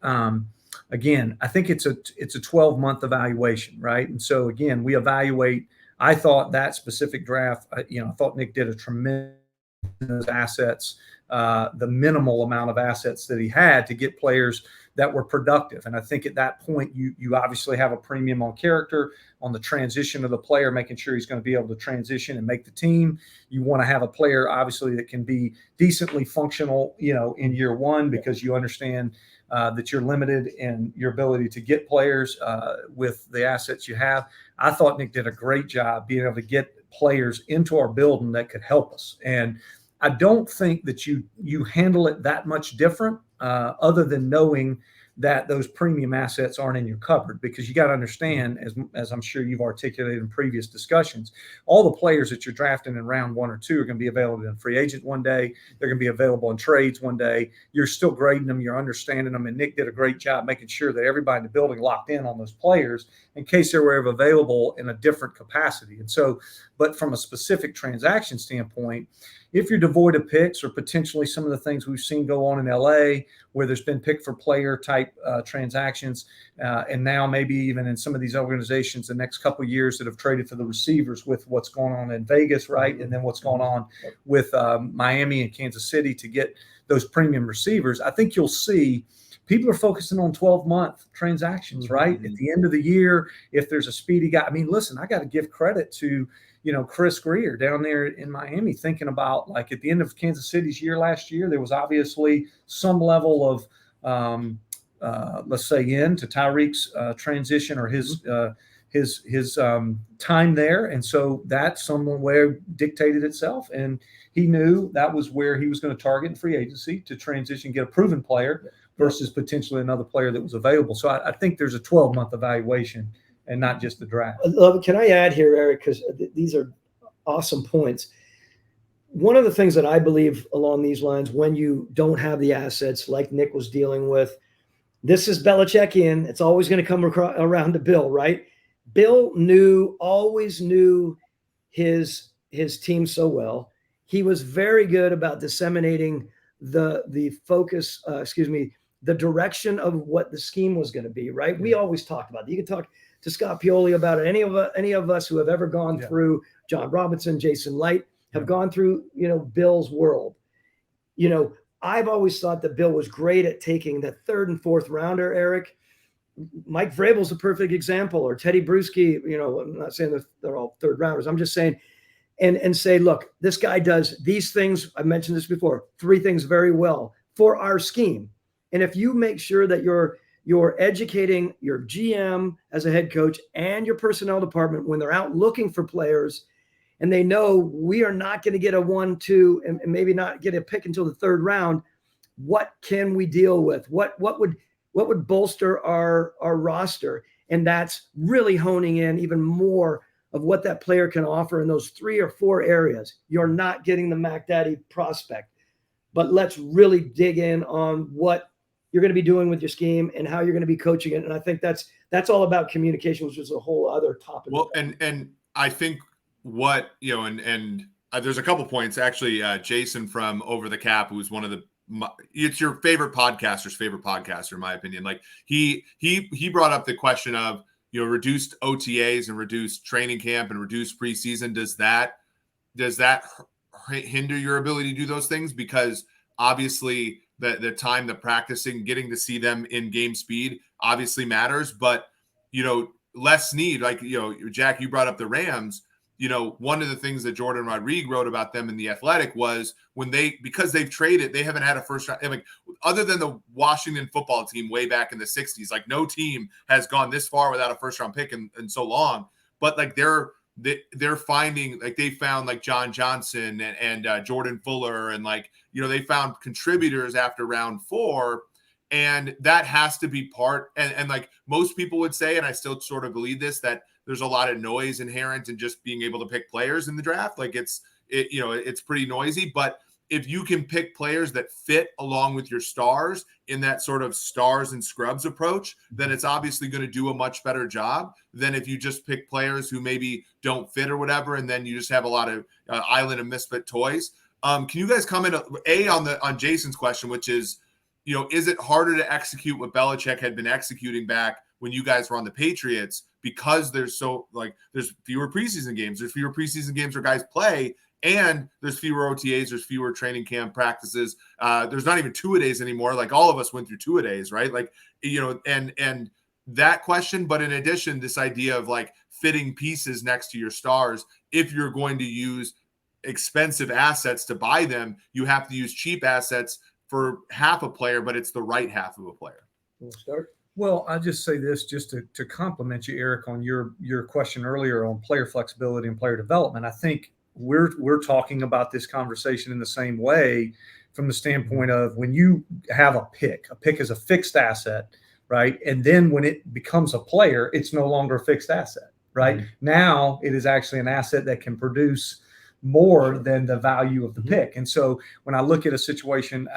again, I think it's a 12-month evaluation, right? And so again, we evaluate. I thought that specific draft, I thought Nick did a tremendous assets, the minimal amount of assets that he had to get players that were productive. And I think at that point, you obviously have a premium on character, on the transition of the player, making sure he's going to be able to transition and make the team. You want to have a player, obviously, that can be decently functional, in year 1, because you understand that you're limited in your ability to get players with the assets you have. I thought Nick did a great job being able to get players into our building that could help us. And I don't think that you handle it that much different, other than knowing that those premium assets aren't in your cupboard, because you got to understand, as I'm sure you've articulated in previous discussions, all the players that you're drafting in round 1 or 2 are going to be available in free agent one day. They're going to be available in trades one day. You're still grading them. You're understanding them. And Nick did a great job making sure that everybody in the building locked in on those players in case they were ever available in a different capacity. And so, but from a specific transaction standpoint, if you're devoid of picks, or potentially some of the things we've seen go on in LA, where there's been pick for player type transactions, and now maybe even in some of these organizations the next couple of years that have traded for the receivers, with what's going on in Vegas, right? And then what's going on with Miami and Kansas City to get those premium receivers, I think you'll see people are focusing on 12-month transactions, right? At the end of the year, if there's a speedy guy, I mean, listen, I got to give credit to, Chris Greer down there in Miami, thinking about, like, at the end of Kansas City's year last year, there was obviously some level of, let's say, to Tyreek's transition, or his time there. And so that somewhere dictated itself. And he knew that was where he was going to target in free agency to transition, get a proven player versus potentially another player that was available. So I think there's a 12-month evaluation and not just the draft. Can I add here, Eric, because these are awesome points. One of the things that I believe along these lines, when you don't have the assets like Nick was dealing with, this is Belichickian. It's always going to come around to Bill, right? Bill always knew his team so well. He was very good about disseminating the focus, the direction of what the scheme was going to be, right? We always talked about it. You can talk to Scott Pioli about it. Any of us who have ever gone through, John Robinson, Jason Light, have gone through, Bill's world. I've always thought that Bill was great at taking the 3rd and 4th rounder, Eric. Mike Vrabel's a perfect example, or Teddy Bruschi. I'm not saying that they're all 3rd rounders. I'm just saying, and say, look, this guy does these things. I mentioned this before, 3 things very well for our scheme. And if you make sure that you're educating your GM as a head coach and your personnel department when they're out looking for players, and they know we are not going to get a 1, 2, and maybe not get a pick until the 3rd round, what can we deal with? What would bolster our roster? And that's really honing in even more of what that player can offer in those 3 or 4 areas. You're not getting the Mac Daddy prospect, but let's really dig in on what you're going to be doing with your scheme and how you're going to be coaching it. And I think that's all about communication, which is a whole other topic. Well, and I think what, there's a couple points actually. Jason from Over the Cap, who's one of it's your favorite podcaster's favorite podcaster, in my opinion. Like he brought up the question of, reduced OTAs and reduced training camp and reduced preseason. Does that hinder your ability to do those things? Because obviously the time, the practicing, getting to see them in game speed obviously matters, but less need. Like, Jack, you brought up the Rams. One of the things that Jordan Rodriguez wrote about them in The Athletic was because they've traded, they haven't had a first round. I mean, other than the Washington football team way back in the 60s, like no team has gone this far without a first round pick in so long. But like they're finding, like they found like John Johnson and Jordan Fuller, and like, they found contributors after round 4. And that has to be part. And like most people would say, and I still sort of believe this, that there's a lot of noise inherent in just being able to pick players in the draft. Like it's pretty noisy, but if you can pick players that fit along with your stars in that sort of stars and scrubs approach, then it's obviously going to do a much better job than if you just pick players who maybe don't fit or whatever, and then you just have a lot of island of misfit toys. Can you guys comment on Jason's question, which is, is it harder to execute what Belichick had been executing back when you guys were on the Patriots, because there's fewer preseason games, there's fewer preseason games where guys play, and there's fewer OTAs, there's fewer training camp practices. There's not even 2-a-days anymore. Like all of us went through 2-a-days, right? Like, and that question, but in addition, this idea of like fitting pieces next to your stars. If you're going to use expensive assets to buy them, you have to use cheap assets for half a player, but it's the right half of a player. We'll start. Well, I'll just say this just to compliment you, Eric, on your question earlier on player flexibility and player development. I think we're talking about this conversation in the same way from the standpoint of when you have a pick is a fixed asset, right? And then when it becomes a player, it's no longer a fixed asset, right? Mm-hmm. Now it is actually an asset that can produce more than the value of the pick. And so when I look at a situation,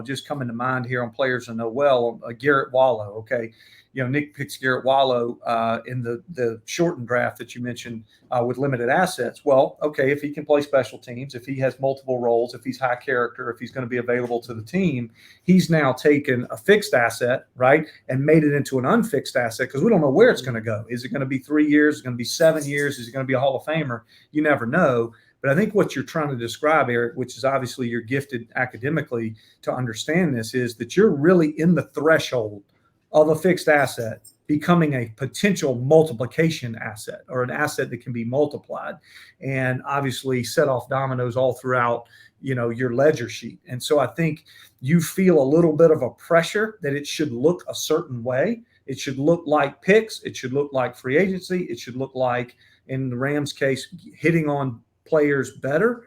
just coming to mind here on players I know well, Garrett Wallow, okay. Nick picks Garrett Wallow in the shortened draft that you mentioned with limited assets. Well, okay, if he can play special teams, if he has multiple roles, if he's high character, if he's going to be available to the team, he's now taken a fixed asset, right, and made it into an unfixed asset because we don't know where it's going to go. Is it going to be 3 years? Is it going to be 7 years? Is it going to be a Hall of Famer? You never know. But I think what you're trying to describe, Eric, which is obviously you're gifted academically to understand this, is that you're really in the threshold of a fixed asset becoming a potential multiplication asset or an asset that can be multiplied and obviously set off dominoes all throughout, your ledger sheet. And so I think you feel a little bit of a pressure that it should look a certain way. It should look like picks. It should look like free agency. It should look like, in the Rams case, hitting on players better.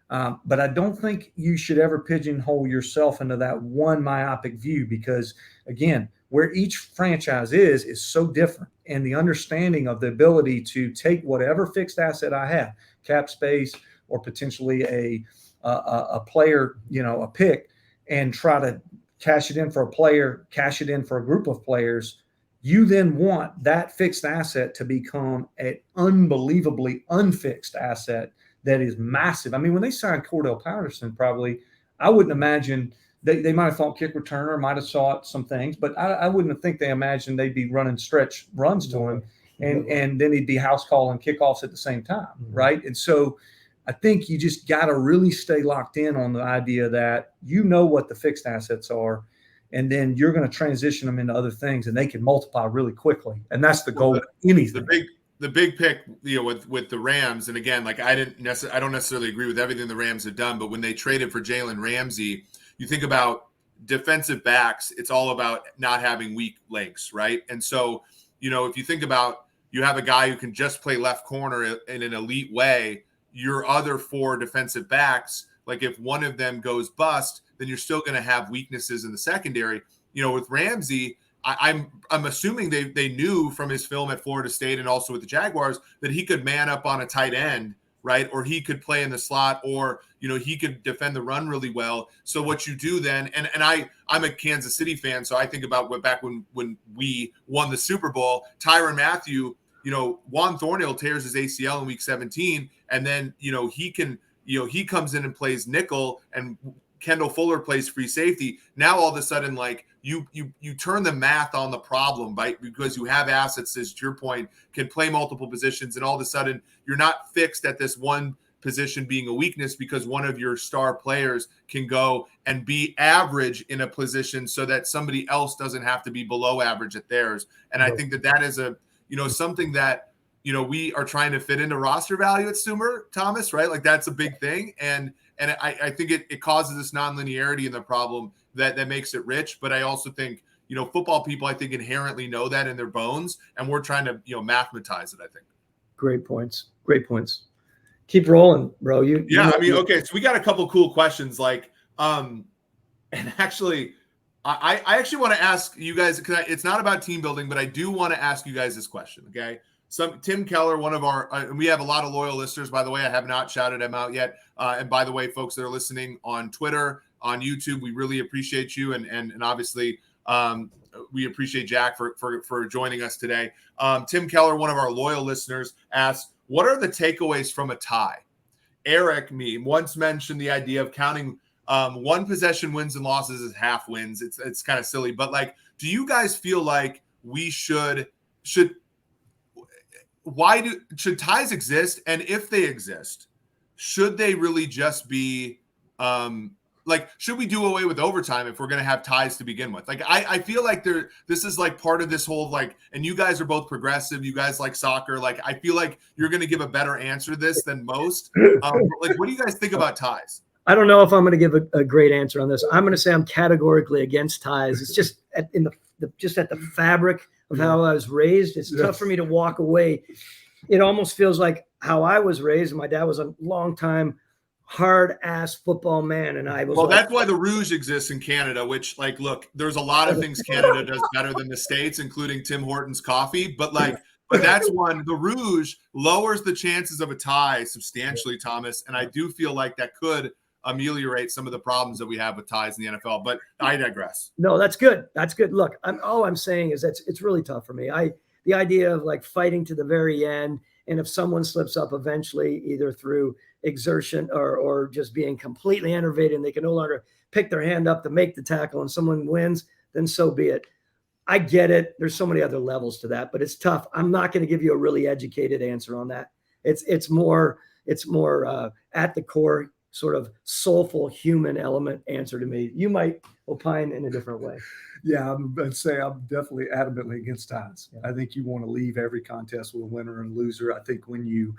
But I don't think you should ever pigeonhole yourself into that one myopic view because, again, where each franchise is so different. And the understanding of the ability to take whatever fixed asset I have, cap space or potentially a player, a pick, and try to cash it in for a player, cash it in for a group of players, you then want that fixed asset to become an unbelievably unfixed asset that is massive. I mean, when they signed Cordell Patterson, probably, I wouldn't imagine they might have thought kick returner, might have sought some things, but I wouldn't think they imagined they'd be running stretch runs to him and then he'd be house calling kickoffs at the same time, right? And so I think you just got to really stay locked in on the idea that what the fixed assets are, and then you're going to transition them into other things, and they can multiply really quickly. And that's the goal of anything. The big pick, with the Rams, and again, like I don't necessarily agree with everything the Rams have done, but when they traded for Jalen Ramsey, you think about defensive backs, it's all about not having weak links, right? And so, if you think about you have a guy who can just play left corner in an elite way, your other 4 defensive backs, like if one of them goes bust, then you're still going to have weaknesses in the secondary. With Ramsey, I'm assuming they knew from his film at Florida State and also with the Jaguars that he could man up on a tight end, right? Or he could play in the slot, or he could defend the run really well. So what you do then, and I'm a Kansas City fan, so I think about back when we won the Super Bowl, Tyrann Mathieu, Juan Thornhill tears his ACL in week 17, and then he comes in and plays nickel, and Kendall Fuller plays free safety. Now all of a sudden, like you turn the math on the problem, right? Because you have assets, as to your point, can play multiple positions, and all of a sudden you're not fixed at this one position being a weakness because one of your star players can go and be average in a position so that somebody else doesn't have to be below average at theirs. And I think that is something that we are trying to fit into roster value at Sumer, Thomas, right? Like that's a big thing. And I think it causes this nonlinearity in the problem that makes it rich. But I also think, football people, I think, inherently know that in their bones, and we're trying to, mathematize it, I think. Great points. Keep rolling, bro. Okay. So we got a couple cool questions, like, and actually, I actually want to ask you guys, because it's not about team building, but I do want to ask you guys this question, okay? Tim Keller, one of our, and we have a lot of loyal listeners, by the way. I have not shouted him out yet. And by the way, folks that are listening on Twitter, on YouTube, we really appreciate you. And obviously, we appreciate Jack for joining us today. Tim Keller, one of our loyal listeners, asks, what are the takeaways from a tie? Eric once mentioned the idea of counting one possession wins and losses as half wins. It's kind of silly, but like, do you guys feel like we should ties exist? And if they exist, should they really just be should we do away with overtime if we're going to have ties to begin with? Like, I feel like this is like part of this whole, and you guys are both progressive. You guys like soccer. Like, I feel like you're going to give a better answer to this than most. What do you guys think about ties? I don't know if I'm going to give a great answer on this. I'm going to say I'm categorically against ties. It's just at the fabric of how I was raised. It's tough for me to walk away. It almost feels like how I was raised. My dad was a long time hard ass football man. And I was well, like, that's why the Rouge exists in Canada, which, like, look, there's a lot of things Canada does better than the States, including Tim Hortons coffee. But that's one. The Rouge lowers the chances of a tie substantially, Thomas. And I do feel like that could ameliorate some of the problems that we have with ties in the NFL. But I digress. no, that's good. That's good. Look, all I'm saying is it's really tough for me. The idea of like fighting to the very end, and if someone slips up eventually, either through exertion or just being completely enervated and they can no longer pick their hand up to make the tackle and someone wins, then so be it. I get it. There's so many other levels to that, but it's tough. I'm not going to give you a really educated answer on that. It's more at the core, sort of soulful human element answer to me. You might opine in a different way. Yeah, I'd say I'm definitely adamantly against ties. Yeah. I think you want to leave every contest with a winner and loser. I think when you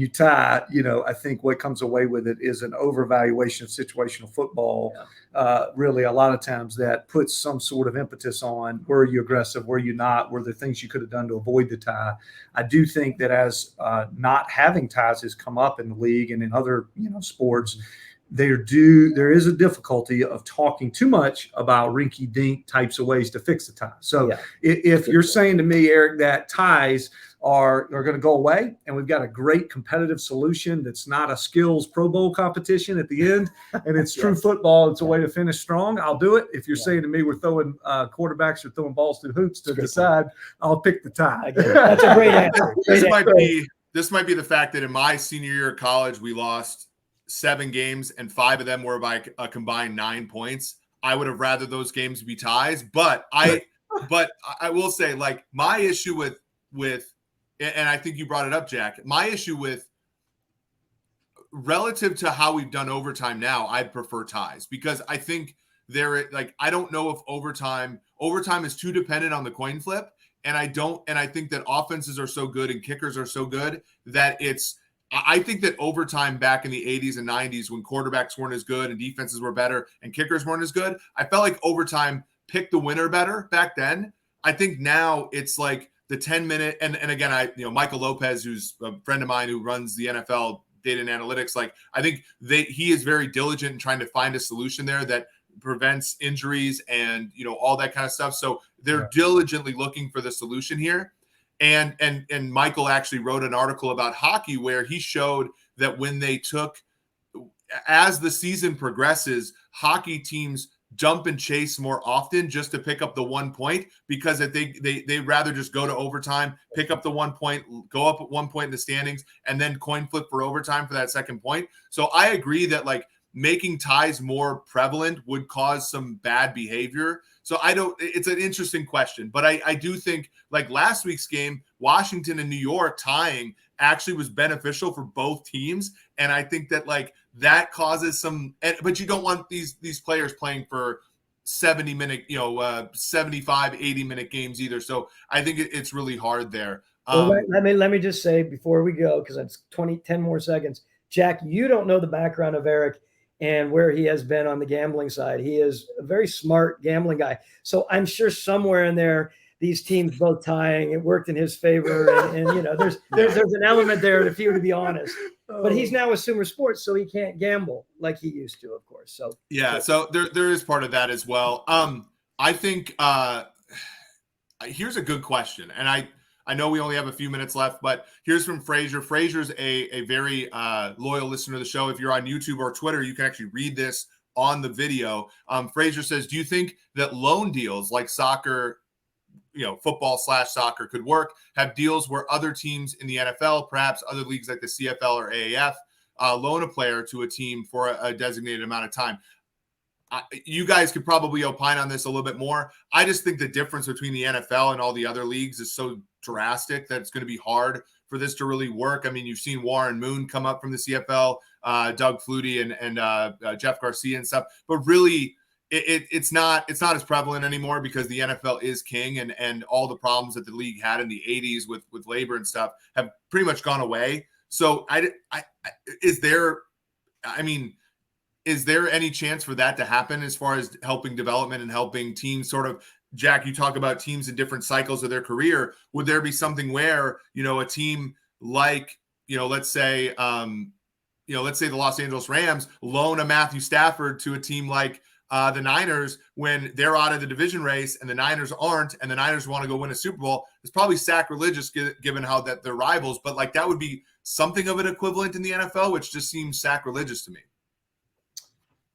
tie, I think what comes away with it is an overvaluation of situational football. Yeah. Really, a lot of times that puts some sort of impetus on were you aggressive, were you not, were there things you could have done to avoid the tie. I do think that as not having ties has come up in the league and in other sports, there is a difficulty of talking too much about rinky-dink types of ways to fix the tie. So if you're saying to me, Eric, that ties are going to go away and we've got a great competitive solution that's not a skills Pro Bowl competition at the end and it's true football, it's a way to finish strong, I'll do it. If you're saying to me we're throwing quarterbacks or throwing balls through hoops to decide, I'll pick the tie. That's a great answer. This might be the fact that in my senior year of college, we lost 7 games and 5 of them were by a combined 9 points. I would have rather those games be ties, but I will say, like, my issue with, and I think you brought it up, Jack, my issue with relative to how we've done overtime now, I prefer ties because I think I don't know if overtime is too dependent on the coin flip. And I think that offenses are so good and kickers are so good that I think that overtime back in the 80s and 90s when quarterbacks weren't as good and defenses were better and kickers weren't as good, I felt like overtime picked the winner better back then. I think now it's like the 10-minute, and again, Michael Lopez, who's a friend of mine who runs the NFL data and analytics, like I think he is very diligent in trying to find a solution there that prevents injuries and all that kind of stuff. So they're diligently looking for the solution here. And Michael actually wrote an article about hockey where he showed that when as the season progresses, hockey teams jump and chase more often just to pick up the 1 point because they rather just go to overtime, pick up the 1 point, go up at 1 point in the standings, and then coin flip for overtime for that second point. So I agree that like making ties more prevalent would cause some bad behavior. So it's an interesting question, but I do think like last week's game, Washington and New York tying actually was beneficial for both teams. And I think that like that causes but you don't want these players playing for 70-minute, 75, 80-minute games either. So I think it's really hard there. Let me just say before we go, because it's 10 more seconds, Jack, you don't know the background of Eric and where he has been on the gambling side. He is a very smart gambling guy. So I'm sure somewhere in there, these teams both tying, it worked in his favor. And there's an element there if you were to be honest. But he's now with SumerSports, so he can't gamble like he used to, of course. So yeah, so there is part of that as well. I think here's a good question. And I know we only have a few minutes left, but here's from Frazier. Frazier's a very loyal listener to the show. If you're on YouTube or Twitter, you can actually read this on the video. Frazier says, do you think that loan deals like soccer, football/soccer could work, have deals where other teams in the NFL, perhaps other leagues like the CFL or AAF, loan a player to a team for a designated amount of time? You guys could probably opine on this a little bit more. I just think the difference between the NFL and all the other leagues is so drastic that it's going to be hard for this to really work. I mean, you've seen Warren Moon come up from the CFL, Doug Flutie and Jeff Garcia and stuff, but really it's not as prevalent anymore because the NFL is king and all the problems that the league had in the 80s with labor and stuff have pretty much gone away. So is there any chance for that to happen as far as helping development and helping teams sort of, Jack, you talk about teams in different cycles of their career. Would there be something where, a team like, let's say let's say the Los Angeles Rams loan a Matthew Stafford to a team like the Niners when they're out of the division race and the Niners aren't, and the Niners want to go win a Super Bowl. It's probably sacrilegious given how that they're rivals, but like that would be something of an equivalent in the NFL, which just seems sacrilegious to me.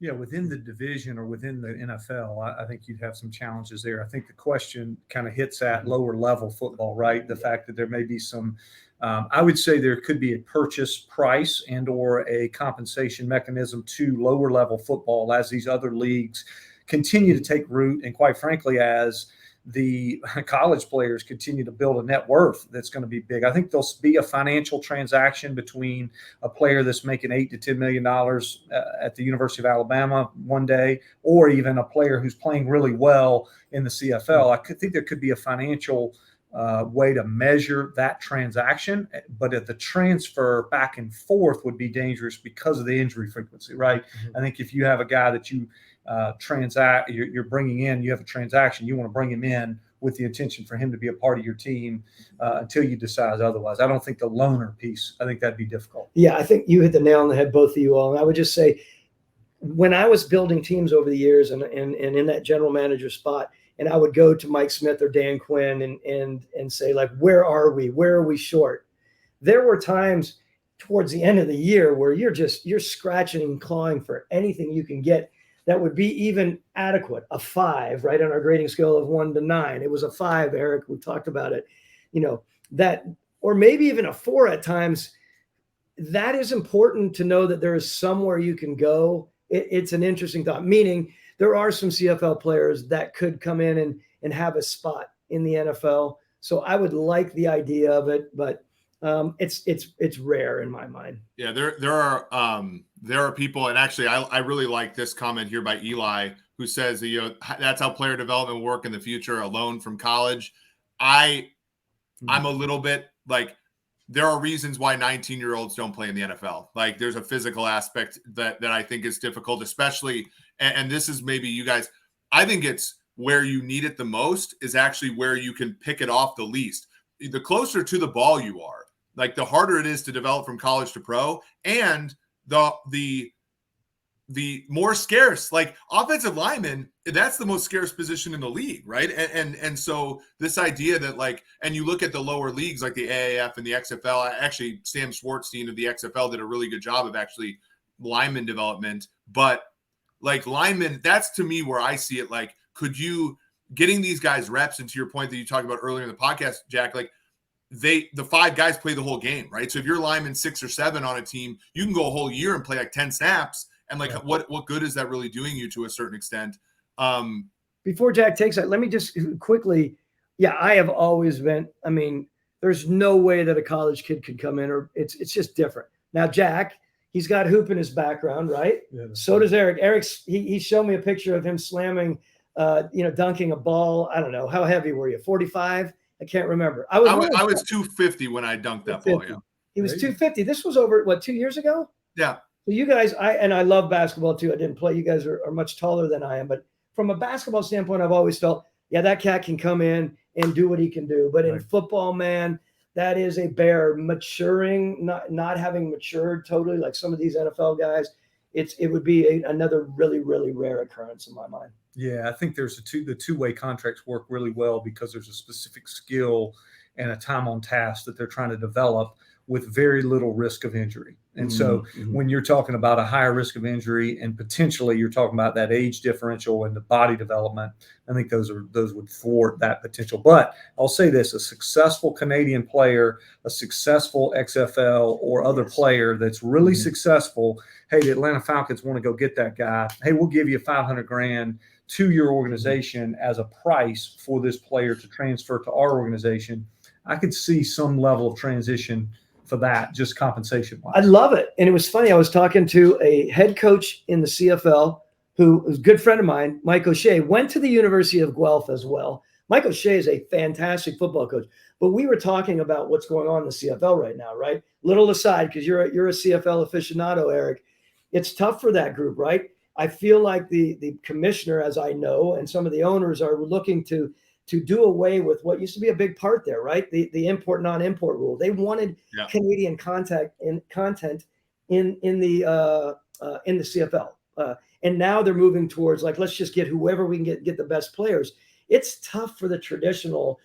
Yeah, within the division or within the NFL, I think you'd have some challenges there. I think the question kind of hits at lower level football, right? The fact that there may be some, I would say there could be a purchase price and or a compensation mechanism to lower level football as these other leagues continue to take root. And quite frankly, as the college players continue to build a net worth that's going to be big. I think there'll be a financial transaction between a player that's making $8 to $10 million at the University of Alabama one day, or even a player who's playing really well in the CFL. I think there could be a financial way to measure that transaction, but at the transfer back and forth would be dangerous because of the injury frequency, right? Mm-hmm. I think if you have a guy that you you're bringing in, you have a transaction, you want to bring him in with the intention for him to be a part of your team until you decide otherwise. I don't think the loaner piece, I think that'd be difficult. Yeah, I think you hit the nail on the head, both of you all. And I would just say, when I was building teams over the years and in that general manager spot, and I would go to Mike Smith or Dan Quinn and say, like, where are we? Where are we short? There were times towards the end of the year where you're scratching and clawing for anything you can get that would be even adequate. A 5, right, on our grading scale of 1 to 9. It was a 5, Eric. We talked about it. That, or maybe even a 4 at times. That is important to know that there is somewhere you can go. It's an interesting thought, meaning there are some CFL players that could come in and have a spot in the NFL. So I would like the idea of it, but it's rare in my mind. Yeah, there are people, and actually I really like this comment here by Eli, who says that, that's how player development work in the future, a loan from college. I'm a little bit like, there are reasons why 19-year-olds don't play in the NFL. Like, there's a physical aspect that I think is difficult, especially, and this is maybe you guys, I think it's where you need it the most is actually where you can pick it off the least. The closer to the ball you are, like, the harder it is to develop from college to pro, and the more scarce, like, offensive linemen, that's the most scarce position in the league, right? And so this idea that, like, and you look at the lower leagues like the AAF and the XFL, actually Sam Schwartzstein of the XFL did a really good job of actually lineman development, but like linemen, that's to me where I see it. Like, could you getting these guys reps, and to your point that you talked about earlier in the podcast, Jack, like, the 5 guys play the whole game, right? So if you're lineman 6 or 7 on a team, you can go a whole year and play like 10 snaps. And like, what good is that really doing you to a certain extent? Before Jack takes that, let me just quickly. Yeah, I have always been. I mean, there's no way that a college kid could come in, or it's just different. Now, Jack, he's got hoop in his background, right? Yeah, so does Eric. Eric's he showed me a picture of him slamming, dunking a ball. I don't know, how heavy were you? 45? I can't remember. I was 250 when I dunked that ball. Yeah, he was 250. This was over 2 years ago. Yeah. So you guys, I love basketball too. I didn't play. You guys are much taller than I am, but from a basketball standpoint, I've always felt, yeah, that cat can come in and do what he can do. But in football, man, that is a bear maturing, not having matured totally like some of these NFL guys. It would be another really, really rare occurrence in my mind. Yeah, I think there's the two-way contracts work really well because there's a specific skill and a time on task that they're trying to develop with very little risk of injury. And so when you're talking about a higher risk of injury and potentially you're talking about that age differential and the body development, I think those would thwart that potential. But I'll say this, a successful Canadian player, a successful XFL or other player that's really successful, hey, the Atlanta Falcons want to go get that guy. Hey, we'll give you $500,000 to your organization as a price for this player to transfer to our organization. I could see some level of transition for that, just compensation-wise. I love it. And it was funny. I was talking to a head coach in the CFL who was a good friend of mine, Mike O'Shea, went to the University of Guelph as well. Mike O'Shea is a fantastic football coach. But we were talking about what's going on in the CFL right now, right? Little aside, because you're a CFL aficionado, Eric. It's tough for that group, right? I feel like the commissioner, as I know, and some of the owners are looking to do away with what used to be a big part there, right? The import, non-import rule. They wanted Canadian content in the CFL. And now they're moving towards like, let's just get whoever we can get the best players. It's tough for the traditional,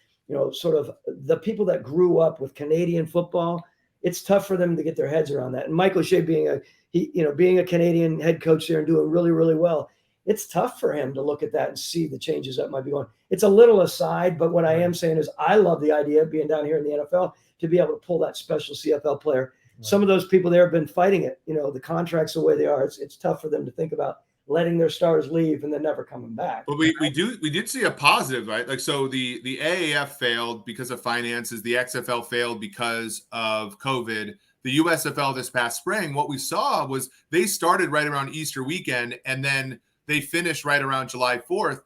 sort of the people that grew up with Canadian football. It's tough for them to get their heads around that. And Michael Shea being a Canadian head coach there and doing really, really well, it's tough for him to look at that and see the changes that might be going. It's a little aside, but what I am saying is I love the idea of being down here in the NFL to be able to pull that special CFL player. Right. Some of those people there have been fighting it. The contracts the way they are. It's tough for them to think about letting their stars leave and then never coming back. But we did see a positive, right? Like, so the AAF failed because of finances, the XFL failed because of COVID. The USFL this past spring, what we saw was they started right around Easter weekend and then they finished right around July 4th.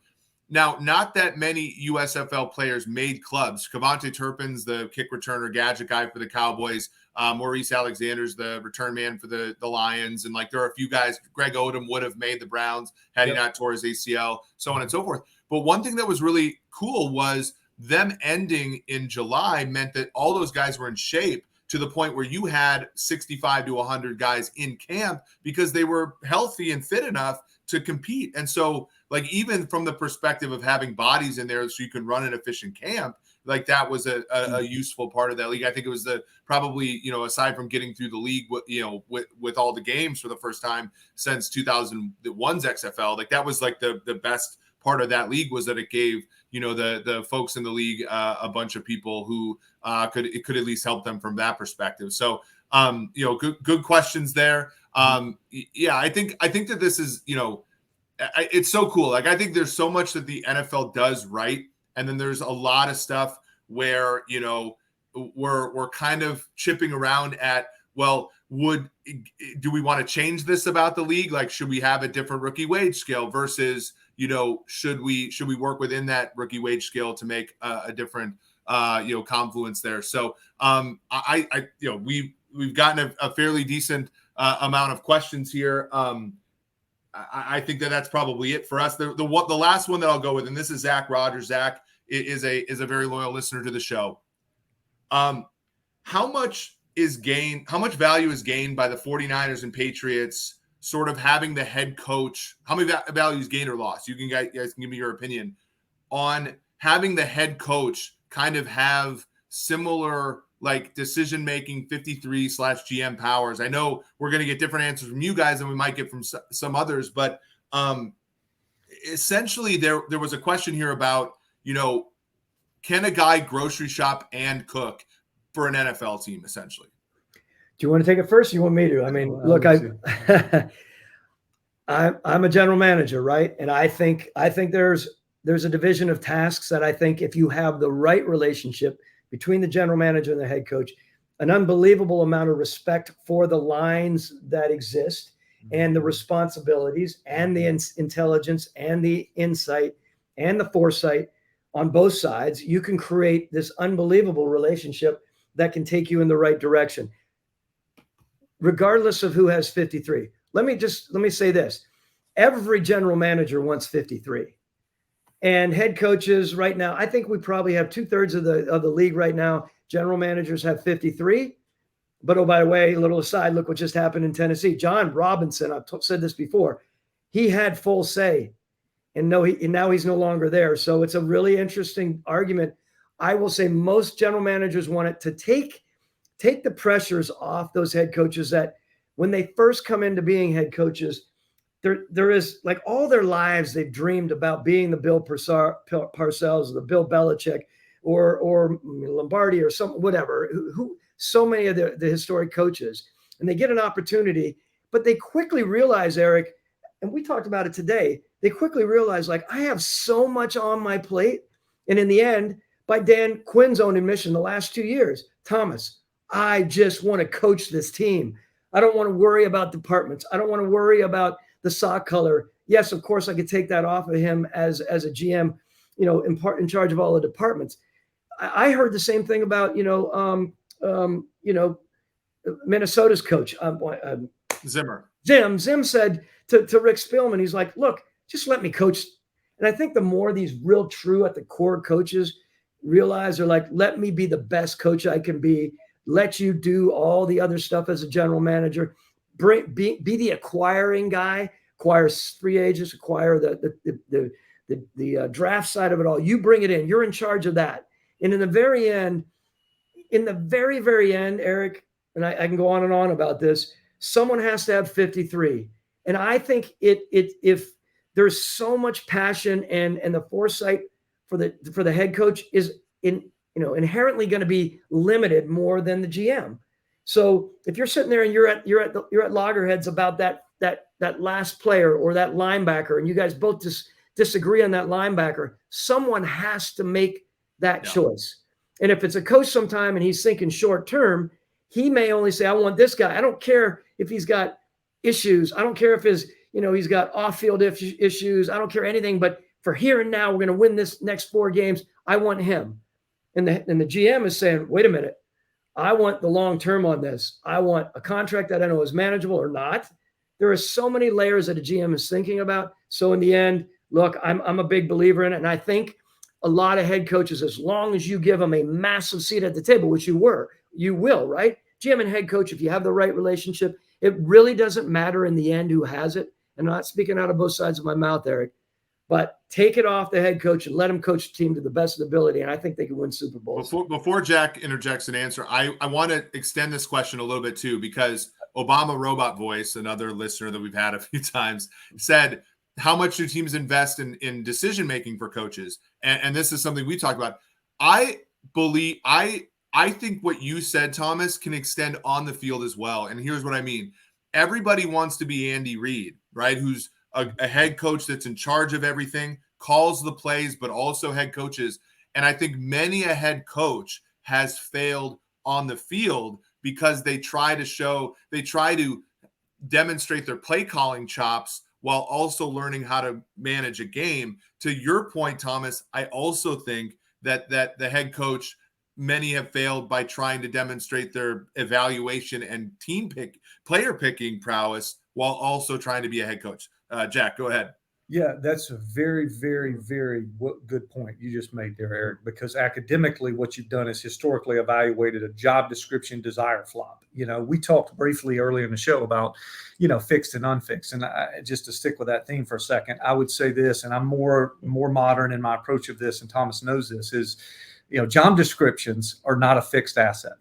Now, not that many USFL players made clubs. Cavante Turpin's the kick returner, gadget guy for the Cowboys. Maurice Alexander's the return man for the Lions. And like there are a few guys, Greg Odom would have made the Browns had he not tore his ACL, so on and so forth. But one thing that was really cool was them ending in July meant that all those guys were in shape to the point where you had 65 to 100 guys in camp because they were healthy and fit enough to compete. And so like even from the perspective of having bodies in there so you can run an efficient camp, like that was a useful part of that league. I think it was probably, aside from getting through the league, with all the games for the first time since 2001's XFL, like that was like the best part of that league was that it gave, the folks in the league a bunch of people who could at least help them from that perspective. So, good questions there. I think that this is, it's so cool. Like, I think there's so much that the NFL does right. And then there's a lot of stuff where, we're kind of chipping around at, well, do we want to change this about the league? Like, should we have a different rookie wage scale versus, should we work within that rookie wage scale to make a different, confluence there? So we've gotten a fairly decent amount of questions here. I think that's probably it for us. The last one that I'll go with, and this is Zach Rogers. Zach is a very loyal listener to the show. How much value is gained by the 49ers and Patriots sort of having the head coach? How many value is gained or lost? You guys can give me your opinion on having the head coach kind of have similar like decision-making 53/GM powers. I know we're going to get different answers from you guys than we might get from some others, but essentially there was a question here about, can a guy grocery shop and cook for an NFL team, essentially? Do you want to take it first? Or you want me to? I mean, look, I'm a general manager, right? And I think there's a division of tasks that I think if you have the right relationship between the general manager and the head coach, an unbelievable amount of respect for the lines that exist and the responsibilities and the intelligence and the insight and the foresight on both sides, you can create this unbelievable relationship that can take you in the right direction, regardless of who has 53. Let me say this. Every general manager wants 53. And head coaches right now, I think we probably have 2/3 of the league right now. General managers have 53. But, oh, by the way, a little aside, look what just happened in Tennessee. John Robinson, I've said this before, he had full say. And now he's no longer there. So it's a really interesting argument. I will say most general managers want it to take the pressures off those head coaches that when they first come into being head coaches, there is like all their lives they've dreamed about being the Bill Parcells or the Bill Belichick or Lombardi or some whatever, who so many of the historic coaches, and they get an opportunity, but they quickly realize, Eric, and we talked about it today, they quickly realize like I have so much on my plate. And in the end, by Dan Quinn's own admission, the last 2 years, Thomas, I just want to coach this team. I don't want to worry about departments. I don't want to worry about the sock color. Yes, of course, I could take that off of him as a GM, in charge of all the departments. I heard the same thing about, Minnesota's coach, Zimmer. Zim said to Rick Spielman, he's like, look, just let me coach. And I think the more these real true at the core coaches realize, they're like, let me be the best coach I can be. Let you do all the other stuff as a general manager. be the acquiring guy, acquire free agents, acquire the draft side of it all. You bring it in. You're in charge of that. And in the very end, very end, Eric, and I can go on and on about this, someone has to have 53. And I think if there's so much passion and the foresight for the head coach is inherently going to be limited more than the GM. So if you're sitting there and you're at loggerheads about that last player or that linebacker, and you guys both disagree on that linebacker, someone has to make that choice. And if it's a coach sometime and he's thinking short term, he may only say, I want this guy. I don't care if he's got issues. I don't care if he's got off-field issues. I don't care anything, but for here and now, we're going to win this next 4 games. I want him. And the GM is saying, wait a minute. I want the long term on this. I want a contract that I know is manageable or not. There are so many layers that a GM is thinking about. So in the end, look, I'm a big believer in it. And I think a lot of head coaches, as long as you give them a massive seat at the table, which you will, right? GM and head coach, if you have the right relationship, it really doesn't matter in the end who has it. And I'm not speaking out of both sides of my mouth, Eric, but take it off the head coach and let him coach the team to the best of the ability. And I think they can win Super Bowls. Before Jack interjects an answer, I want to extend this question a little bit too, because Obama Robot Voice, another listener that we've had a few times, said, how much do teams invest in decision-making for coaches? And this is something we talk about. I think what you said, Thomas, can extend on the field as well. And here's what I mean. Everybody wants to be Andy Reid, right? Who's a head coach that's in charge of everything, calls the plays, but also head coaches. And I think many a head coach has failed on the field because they try to demonstrate their play calling chops while also learning how to manage a game. To your point, Thomas, I also think that the head coach, many have failed by trying to demonstrate their evaluation and player picking prowess while also trying to be a head coach. Jack, go ahead. Yeah, that's a very, very, very good point you just made there, Eric, because academically what you've done is historically evaluated a job description desire flop. We talked briefly earlier in the show about, fixed and unfixed. And just to stick with that theme for a second, I would say this, and I'm more modern in my approach of this, and Thomas knows this, is, job descriptions are not a fixed asset.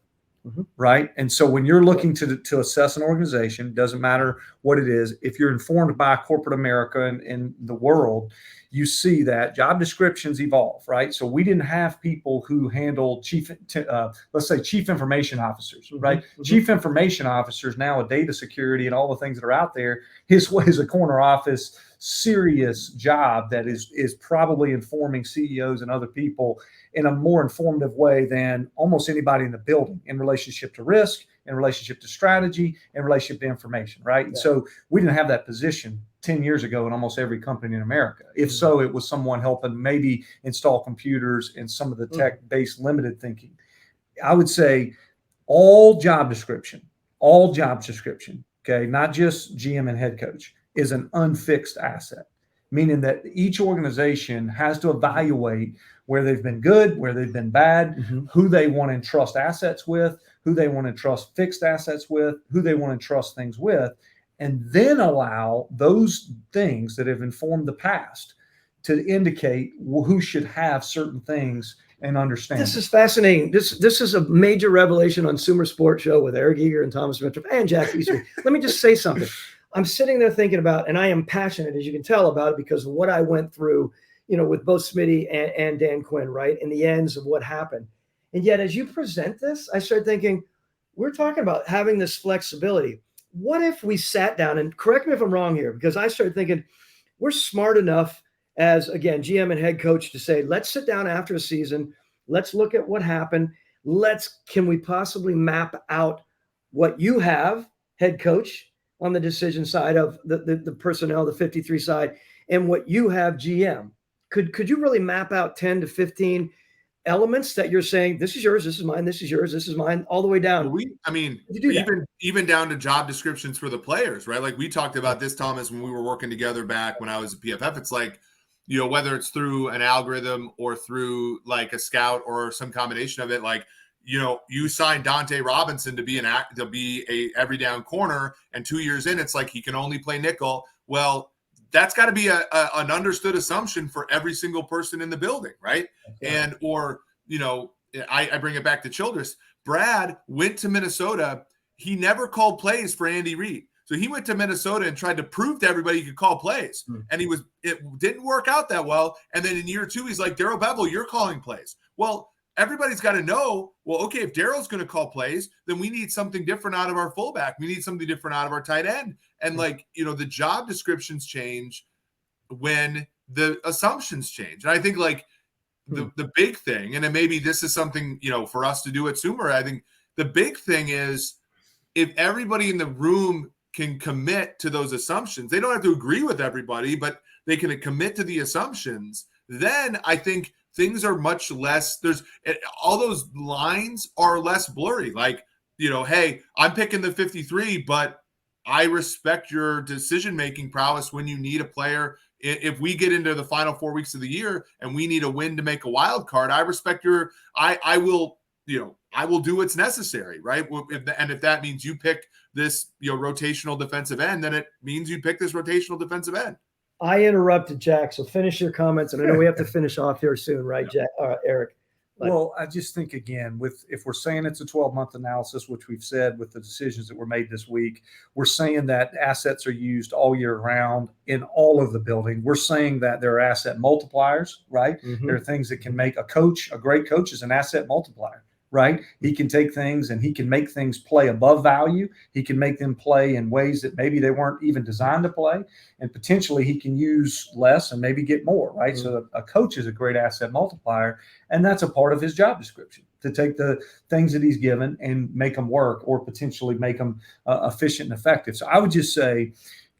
Mm-hmm. Right. And so when you're looking to assess an organization, doesn't matter what it is, if you're informed by corporate America and the world, you see that job descriptions evolve. Right. So we didn't have people who handled chief information officers. Right. Mm-hmm. Chief information officers now, a data security and all the things that are out there. His is a corner office, serious job that is probably informing CEOs and other people in a more informative way than almost anybody in the building in relationship to risk, in relationship to strategy, in relationship to information, right? Yeah. And so we didn't have that position 10 years ago in almost every company in America. If so, it was someone helping maybe install computers and some of the tech-based limited thinking. I would say all job description, okay, not just GM and head coach, is an unfixed asset, meaning that each organization has to evaluate where they've been good, where they've been bad, who they want to entrust assets with, who they want to trust fixed assets with, who they want to trust things with, and then allow those things that have informed the past to indicate who should have certain things and understand. This is fascinating. This is a major revelation on SumerSports show with Eric Eager and Thomas Mitchell and Jack Easterby. Let me just say something. I'm sitting there thinking about, and I am passionate, as you can tell, about it because of what I went through, with both Smitty and Dan Quinn, right? In the ends of what happened. And yet, as you present this, I started thinking, we're talking about having this flexibility. What if we sat down, and correct me if I'm wrong here, because I started thinking we're smart enough as, again, GM and head coach to say, let's sit down after a season. Let's look at what happened. Can we possibly map out what you have, head coach, on the decision side of the personnel, the 53 side, and what you have, GM? Could you really map out 10 to 15 elements that you're saying, this is yours, this is mine, this is yours, this is mine, all the way down? Even down to job descriptions for the players, right? Like we talked about this, Thomas, when we were working together back when I was at PFF. It's like, whether it's through an algorithm or through like a scout or some combination of it, like, you signed Dante Robinson to be a every down corner, and 2 years in, it's like he can only play nickel. Well, that's got to be an understood assumption for every single person in the building, right? Yeah. I bring it back to Childress. Brad went to Minnesota. He never called plays for Andy Reid. So he went to Minnesota and tried to prove to everybody he could call plays. And it didn't work out that well. And then in year 2, he's like, Darrell Bevell, you're calling plays. Well, everybody's got to know, well, okay, if Darrell's going to call plays, then we need something different out of our fullback. We need something different out of our tight end. And the job descriptions change when the assumptions change. And I think the big thing, and then maybe this is something, for us to do at Sumer, I think the big thing is if everybody in the room can commit to those assumptions, they don't have to agree with everybody, but they can commit to the assumptions, then I think things are much less, all those lines are less blurry. Hey, I'm picking the 53, but I respect your decision-making prowess when you need a player. If we get into the final 4 weeks of the year and we need a win to make a wild card, I respect I will do what's necessary, right? If that means you pick this, rotational defensive end, then it means you pick this rotational defensive end. I interrupted, Jack, so finish your comments, and I know we have to finish off here soon, right, Jack? Eric? Well, I just think, again, if we're saying it's a 12-month analysis, which we've said with the decisions that were made this week, we're saying that assets are used all year round in all of the building. We're saying that there are asset multipliers, right? Mm-hmm. There are things that can make a great coach is an asset multiplier, right? He can take things and he can make things play above value. He can make them play in ways that maybe they weren't even designed to play. And potentially he can use less and maybe get more, right? Mm-hmm. So a coach is a great asset multiplier. And that's a part of his job description, to take the things that he's given and make them work, or potentially make them efficient and effective. So I would just say,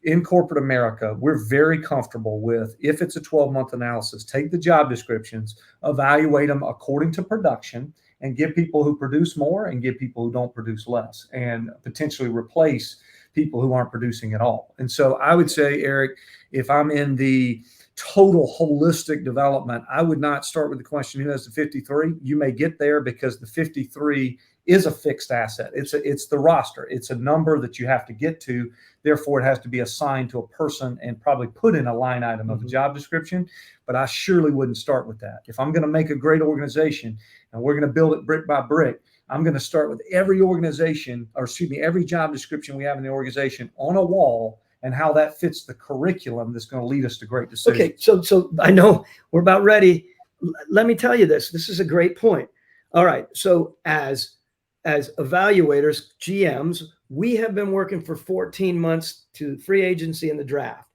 in corporate America, we're very comfortable with, if it's a 12-month analysis, take the job descriptions, evaluate them according to production, and give people who produce more and give people who don't produce less, and potentially replace people who aren't producing at all. And so I would say, Eric, if I'm in the total holistic development, I would not start with the question, who has the 53? You may get there because the 53 is a fixed asset. It's the roster. It's a number that you have to get to. Therefore, it has to be assigned to a person and probably put in a line item of a job description. But I surely wouldn't start with that. If I'm going to make a great organization and we're going to build it brick by brick, I'm going to start with every job description we have in the organization on a wall, and how that fits the curriculum that's going to lead us to great decisions. Okay, so I know we're about ready. Let me tell you this. This is a great point. All right, so as evaluators, GMs, we have been working for 14 months to free agency and the draft.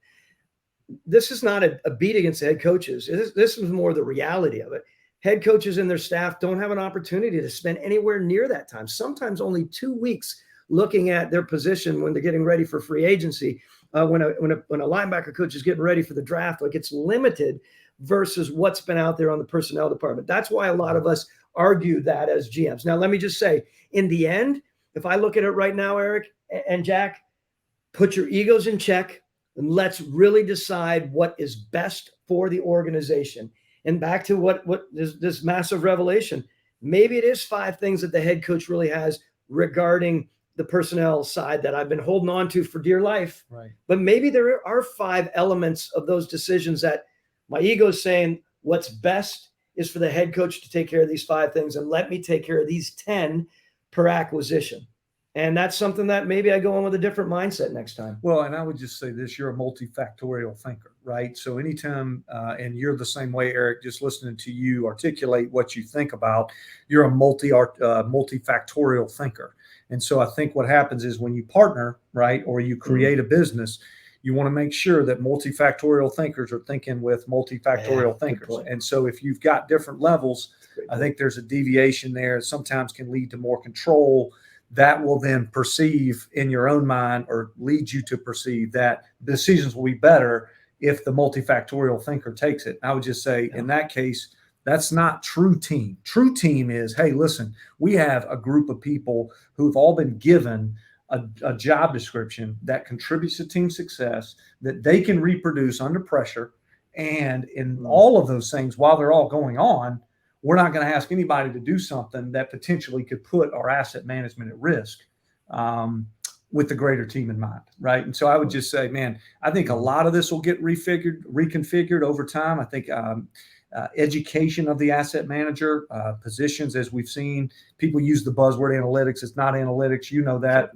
This is not a beat against the head coaches. This is more the reality of it. Head coaches and their staff don't have an opportunity to spend anywhere near that time, sometimes only 2 weeks looking at their position when they're getting ready for free agency. When a linebacker coach is getting ready for the draft, it's limited versus what's been out there on the personnel department. That's why a lot of us argue that as GMs. Now, let me just say, in the end, if I look at it right now, Eric and Jack, put your egos in check and let's really decide what is best for the organization. And back to what this massive revelation, maybe it is 5 things that the head coach really has regarding the personnel side that I've been holding on to for dear life. Right. But maybe there are 5 elements of those decisions that my ego is saying what's best is for the head coach to take care of these 5 things, and let me take care of these 10 per acquisition. And that's something that maybe I go on with a different mindset next time. Well, and I would just say this, you're a multifactorial thinker, right? So anytime, and you're the same way, Eric, just listening to you articulate what you think about, you're a multifactorial thinker. And so I think what happens is when you partner, right, or you create a business, you want to make sure that multifactorial thinkers are thinking with multifactorial thinkers. And so if you've got different levels, I think there's a deviation there. Sometimes can lead to more control. That will then perceive in your own mind, or lead you to perceive that decisions will be better if the multifactorial thinker takes it. I would just say in that case, that's not true team. True team is, hey, listen, we have a group of people who've all been given a job description that contributes to team success, that they can reproduce under pressure. And in all of those things, while they're all going on, we're not going to ask anybody to do something that potentially could put our asset management at risk. With the greater team in mind, right? And so I would just say, man, I think a lot of this will get reconfigured over time. I think education of the asset manager, positions, as we've seen, people use the buzzword analytics. It's not analytics. You know that,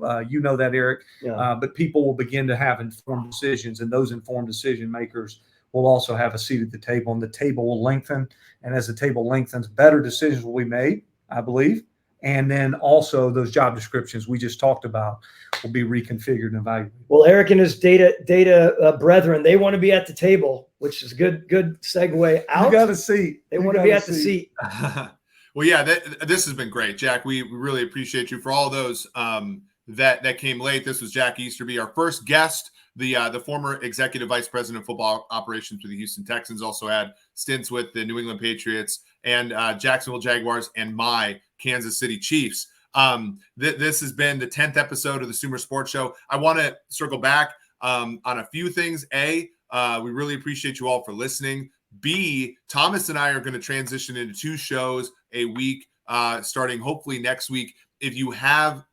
Eric. Yeah. But people will begin to have informed decisions, and those informed decision makers will also have a seat at the table, and the table will lengthen. And as the table lengthens, better decisions will be made, I believe. And then also those job descriptions we just talked about will be reconfigured and evaluated. Well, Eric and his data brethren, they want to be at the table, which is good segue out. You got a seat. They want to be at the seat. Well, yeah, this has been great, Jack. We really appreciate you for all those that came late. This was Jack Easterby, our first guest, the former executive vice president of football operations for the Houston Texans, also had stints with the New England Patriots and Jacksonville Jaguars and my Kansas City Chiefs. This has been the 10th episode of the SumerSports Show. I want to circle back on a few things. A, we really appreciate you all for listening. B, Thomas and I are going to transition into 2 shows a week, starting hopefully next week. If you have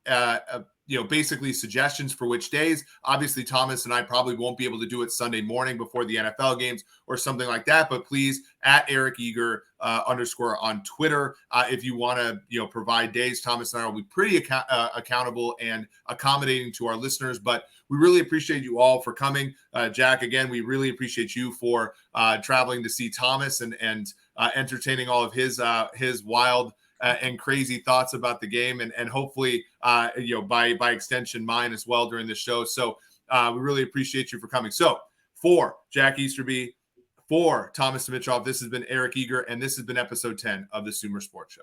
basically suggestions for which days, obviously Thomas and I probably won't be able to do it Sunday morning before the NFL games or something like that, but please at Eric Eager _ on Twitter. If you want to, provide days, Thomas and I will be pretty accountable and accommodating to our listeners, but we really appreciate you all for coming. Jack, again, we really appreciate you for traveling to see Thomas and entertaining all of his wild and crazy thoughts about the game, and hopefully, by extension, mine as well during the show. So we really appreciate you for coming. So for Jack Easterby, for Thomas Dimitrov, this has been Eric Eager, and this has been episode 10 of the SumerSports Show.